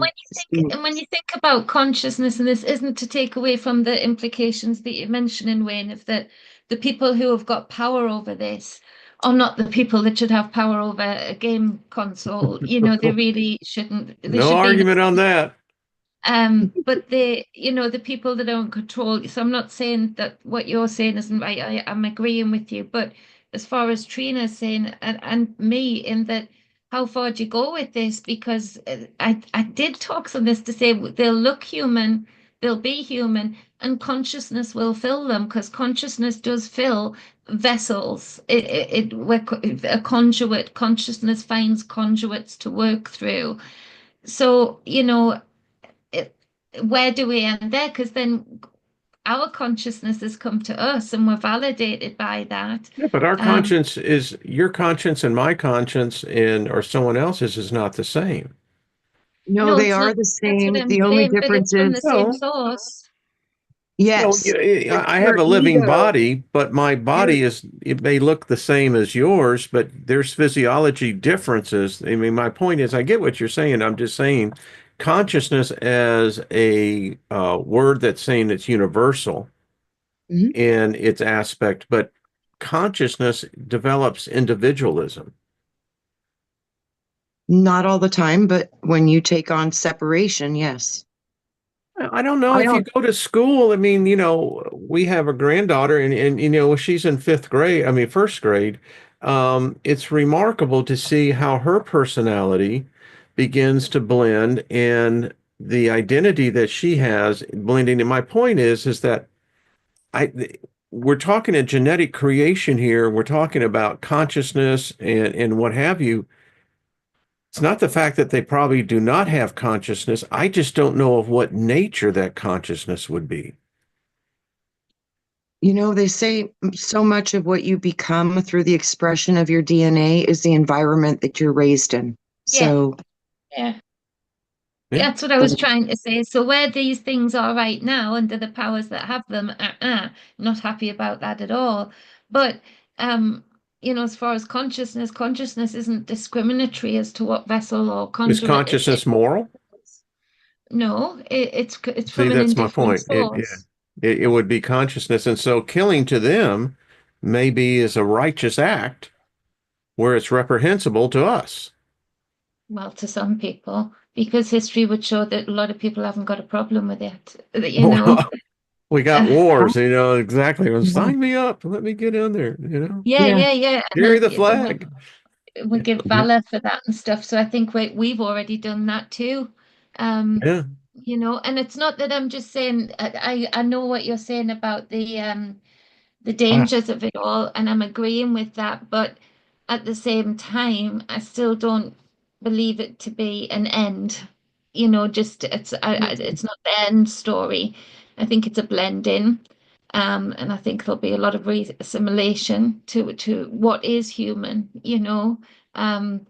And when you think about consciousness, and this isn't to take away from the implications that you're mentioning, Wayne, of that the people who have got power over this are not the people that should have power over a game console. They really shouldn't. They No should be in argument on that. but the people that are in control. So I'm not saying that what you're saying isn't right. I'm agreeing with you. But as far as Trina's saying, and me, in that, how far do you go with this? Because I did talk on this to say they'll look human, they'll be human, and consciousness will fill them, because consciousness does fill vessels. A conduit, consciousness finds conduits to work through. So, it, where do we end there? Because then our consciousness has come to us and we're validated by that. Yeah, but our Um, conscience is your conscience and my conscience or someone else's is not the same. No, no, they it's are not. the That's what same. I'm The only saying, but difference it's from the is same No, source. no, yes, it's I have your a living ego. body, but my Your body it may look the same as yours, but there's physiology differences. I mean, my point is, I get what you're saying. I'm just saying consciousness as a word that's saying it's universal Mhm. in its aspect, but consciousness develops individualism. Not all the time, but when you take on separation, yes. I don't know I if you don't. go to school. I mean, we have a granddaughter and she's in fifth grade, I mean, first grade. It's remarkable to see how her personality begins to blend and the identity that she has blending. And my point is that I, we're talking a genetic creation here. We're talking about consciousness and what have you. It's not the fact that they probably do not have consciousness. I just don't know of what nature that consciousness would be. They say so much of what you become through the expression of your DNA is the environment that you're raised in. Yeah, So, yeah. Yeah. That's what I was trying to say. So where these things are right now, under the powers that have them, not happy about that at all. But as far as consciousness isn't discriminatory as to what vessel or Is conduit consciousness moral? no, it's See, from an that's my indifferent point. Yeah, source. it would be consciousness. And so killing to them maybe is a righteous act where it's reprehensible to us. Well, to some people, because history would show that a lot of people haven't got a problem with it, you know. We got Uh, wars, exactly. Well, sign me up. Let me get in there, yeah, Yeah. yeah, yeah. And carry the we, flag. we give valor for that and stuff. So I think we've already done that too. Um, Yeah. and it's not that I'm just saying, I know what you're saying about the dangers of it all, and I'm agreeing with that, but at the same time, I still don't believe it to be an end. Just it's not the end story. I think it's a blending, and I think there'll be a lot of re-assimilation to what is human. Um,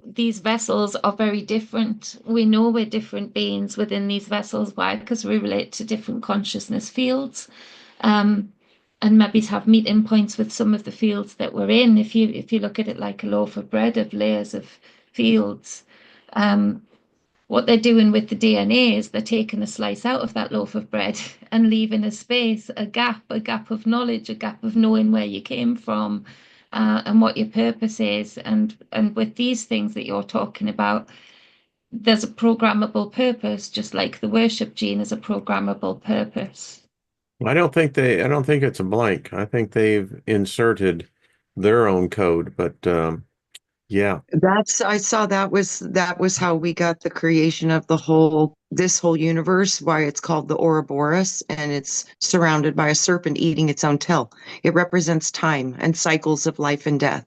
these vessels are very different. We know we're different beings within these vessels. Why? Because we relate to different consciousness fields. Um, and maybe have meeting points with some of the fields that we're in. If you look at it like a loaf of bread of layers of fields, um, what they're doing with the DNA is they're taking a slice out of that loaf of bread and leaving a space, a gap of knowledge, a gap of knowing where you came from, and what your purpose is. And with these things that you're talking about, there's a programmable purpose, just like the worship gene is a programmable purpose. I don't think it's a blank. I think they've inserted their own code, but yeah. I saw that was how we got the creation of this whole universe, why it's called the Ouroboros, and it's surrounded by a serpent eating its own tail. It represents time and cycles of life and death,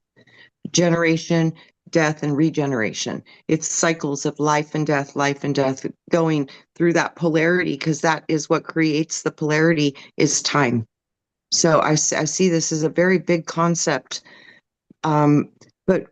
generation, death, and regeneration. It's cycles of life and death, going through that polarity, because that is what creates the polarity is time. So I see this as a very big concept. Um, but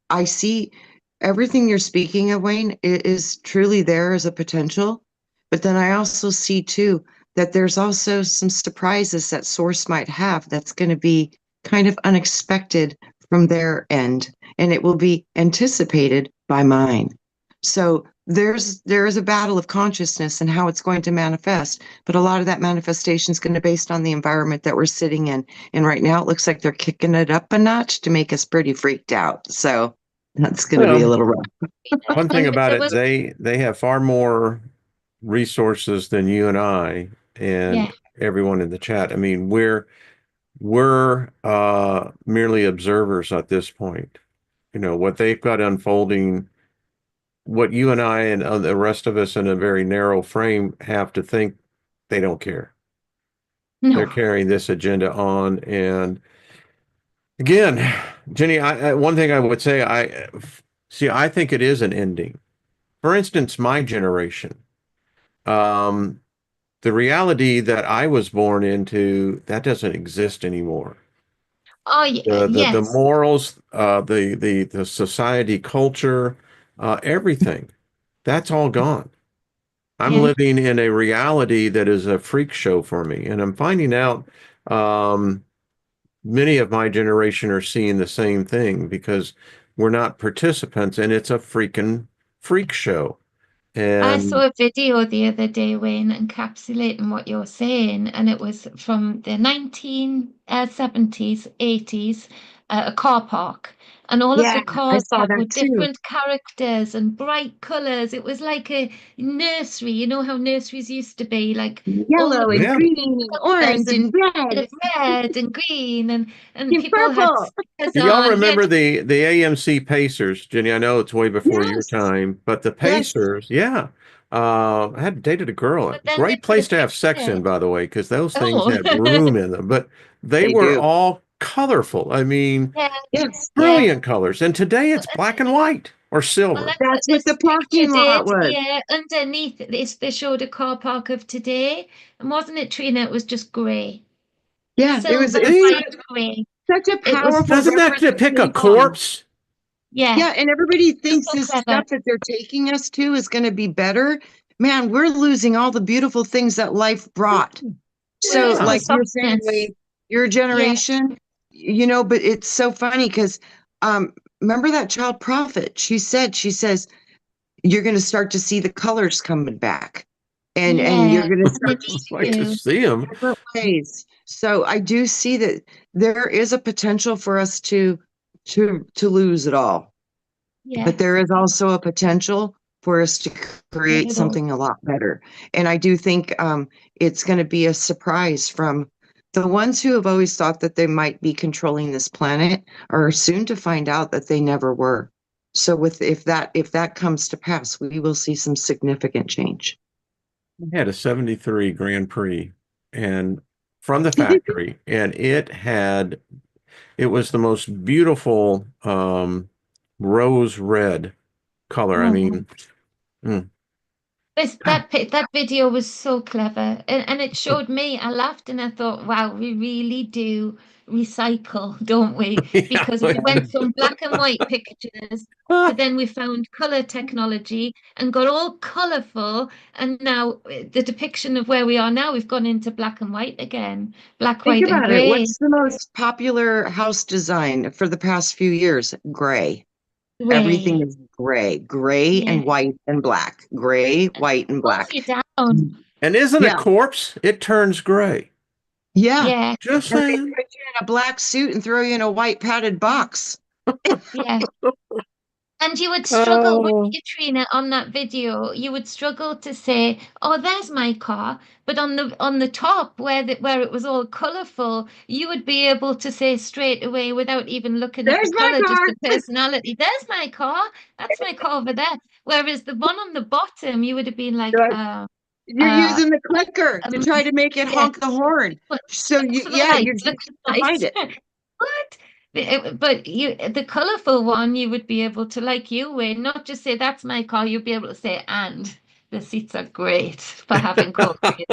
I see everything you're speaking of, Wayne, is truly there as a potential. But then I also see too that there's also some surprises that Source might have that's going to be kind of unexpected from their end, and it will be anticipated by mine. So there is a battle of consciousness and how it's going to manifest, but a lot of that manifestation is going to be based on the environment that we're sitting in. And right now it looks like they're kicking it up a notch to make us pretty freaked out. So that's going to be a Well, little rough. one thing And about there it, was, they have far more resources than you and I yeah. and everyone in the chat. I mean, we're merely observers at this point. What they've got unfolding, what you and I and the rest of us in a very narrow frame have to think they don't care. They're No. carrying this agenda on. And again, Jenny, one thing I would say, I think it is an ending. For instance, my generation, um, the reality that I was born into, that doesn't exist anymore. Oh, yeah, The yes. morals, the society culture, everything, that's all gone. I'm Yeah. living in a reality that is a freak show for me, and I'm finding out um, many of my generation are seeing the same thing because we're not participants, and it's a freaking freak show. I And saw a video the other day, Wayne, encapsulating what you're saying, and it was from the 1970s, 80s, a car park, and all of Yeah, the I cars saw were that too. different characters and bright colors. It was like a nursery, you know how nurseries used to be, like all the Yellow and yeah, green and colors orange and and red red and green, and and people had purple. stickers do y'all on. Yeah, remember the AMC Pacers, Jenny? I know it's way before your Yes, time, but the yes, Pacers, yeah. I had dated a girl. but then they Great put a place to have sex picture. in, by the way, because those things Oh, had room in them. But they they were do. all colorful. I mean, yeah, Yes, yeah. brilliant colors. And today it's black and white or Well, silver. that's what that's what this the parking picture lot did. was. Yeah, underneath this, they showed a car park of today, and wasn't it, Trina? It was just grey, Yeah, silver, it's See, bright grey. such a It was powerful doesn't that depict a representation. corpse? yeah, Yeah, and everybody thinks super this clever. stuff that they're taking us to is going to be better. Man, we're losing all the beautiful things that life brought. We're So, losing the like you're saying, softness. Wade, your Yeah, generation, but it's so funny because remember that child prophet? She says, you're going to start to see the colors coming back, and you're yeah, going to and they start to need see Like it to to. see them. different ways. So I do see that there is a potential for us to lose it all, Yeah, but there is also a potential for us to create something a lot better. And I do think it's going to be a surprise from the ones who have always thought that they might be controlling this planet are soon to find out that they never were. So if that comes to pass, we will see some significant change. We had a 73 Grand Prix and from the factory, and it was the most beautiful rose red color. I mean, mm. That video was so clever, and it showed me. I laughed and I thought, wow, we really do recycle, don't we? Yeah. Because we went from black and white pictures to then we found color technology and got all colorful. And now the depiction of where we are now, we've gone into black and white again, black, Think white, and about it. gray. What's the most popular house design for the past few years? Gray. Everything Gray. is gray Yeah. and white and black, gray, white and Pulls black. you down. And isn't a Yeah, corpse? It turns gray. yeah. Yeah. Just And they saying. put you in a black suit and throw you in a white padded box. Yeah. And you would struggle, wouldn't Oh, you, Trina, on that video? You would struggle to say, "Oh, there's my car," but on the top where it was all colourful, you would be able to say straight away without even looking at the There's my colour, just the car. personality. There's my car. That's my car over there. Whereas the one on the bottom, you would have been like, You're you're uh, using the clicker to um, try to make it yeah, honk the horn. look So for the lights, you're look just for the behind lights. it. What? But the colourful one, you would be able to, like you, Wayne, not just say that's my car. You'd be able to say, and the seats are great for having coffee.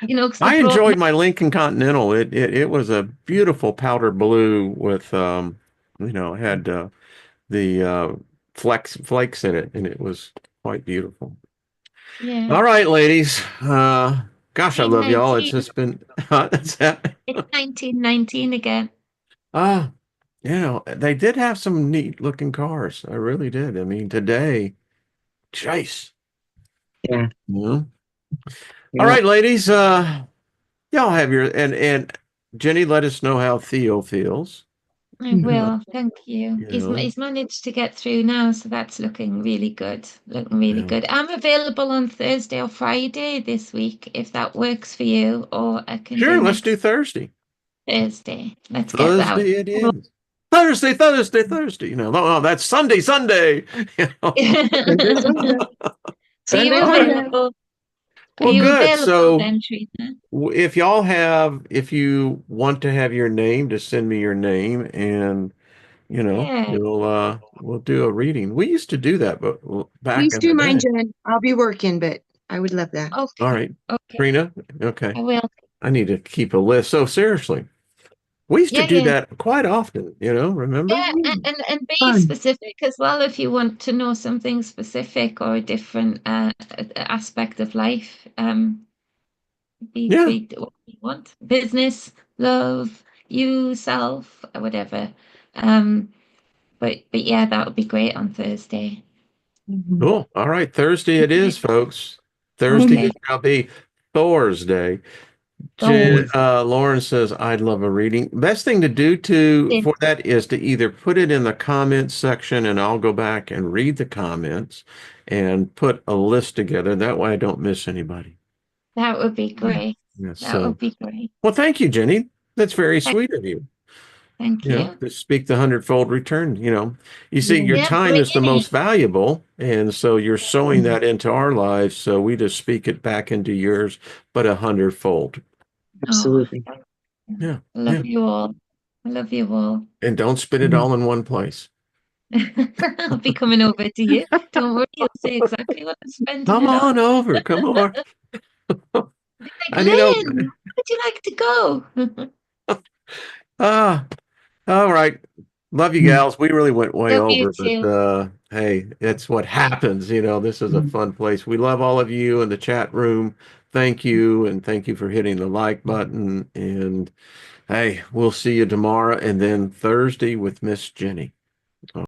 You know, because they I brought enjoyed my Lincoln Continental. It was a beautiful powder blue with it had the flakes in it, and it was quite beautiful. yeah, All right, ladies. Gosh, I love y'all. It's 1919. just been that's that. It's 1919 again. Ah, they did have some neat looking cars. I really did. I mean, today, Chase. Yeah, Yeah. All yeah. right, ladies. Y'all have your and Jenny, let us know how Theo feels. I Mhm. will. Thank you. You know, He's managed to get through now, so that's looking really good. Looking really yeah. good. I'm available on Thursday or Friday this week if that works for you, or I can do Sure, let's do next Thursday. Thursday. Let's get that. Thursday it is. Thursday. No, that's Sunday. You know. Sunday, Sunday, Are you Sunday, Sunday. available? Are Well, you good. available So then, Trina? if you want to have your name, just send me your name and Yeah. we'll do a reading. We used to do that, but back Please in do the mine, day. Jen. I'll be working, but I would love that. All Okay. right. Okay. Trina, okay. I will. I need to keep a list. So seriously, we used to Yeah, do yeah. that quite often, remember? Yeah, Mm, and be fun. specific as well if you want to know something specific or a different aspect of life. Yeah. Be what you want. Business, love, you, self, whatever. Um, but yeah, that would be great on Thursday. Mhm. Cool. All right. Thursday it is, folks. Thursday Okay. it shall be Thursday. Those. Lauren says, I'd love a reading. Best thing to do for that is to either put it in the comments section and I'll go back and read the comments and put a list together. That way I don't miss anybody. That would be great. Yeah, That so, would be great. well, thank you, Jenny. That's very sweet of you. Thank you. To speak the hundredfold return. You see, your Yeah. Yeah, time bring is the it most valuable. And so you're sowing that into our lives. So we just speak it back into yours, but a hundredfold. Oh, Absolutely. thank Yeah. you. I love Yeah. you all. I love you all. And don't spend it Mhm. all in one place. I'll be coming over to you. Don't worry, I'll say exactly what I'm spending Come it on on. over. Come on. Like, And Lynn, would you like to go? ah, all right. Love you Mhm. gals. We really went way Love you over, but too. hey, it's what happens. This is a Mhm. fun place. We love all of you in the chat room. Thank you, and thank you for hitting the like button. And hey, we'll see you tomorrow and then Thursday with Miss Jenny.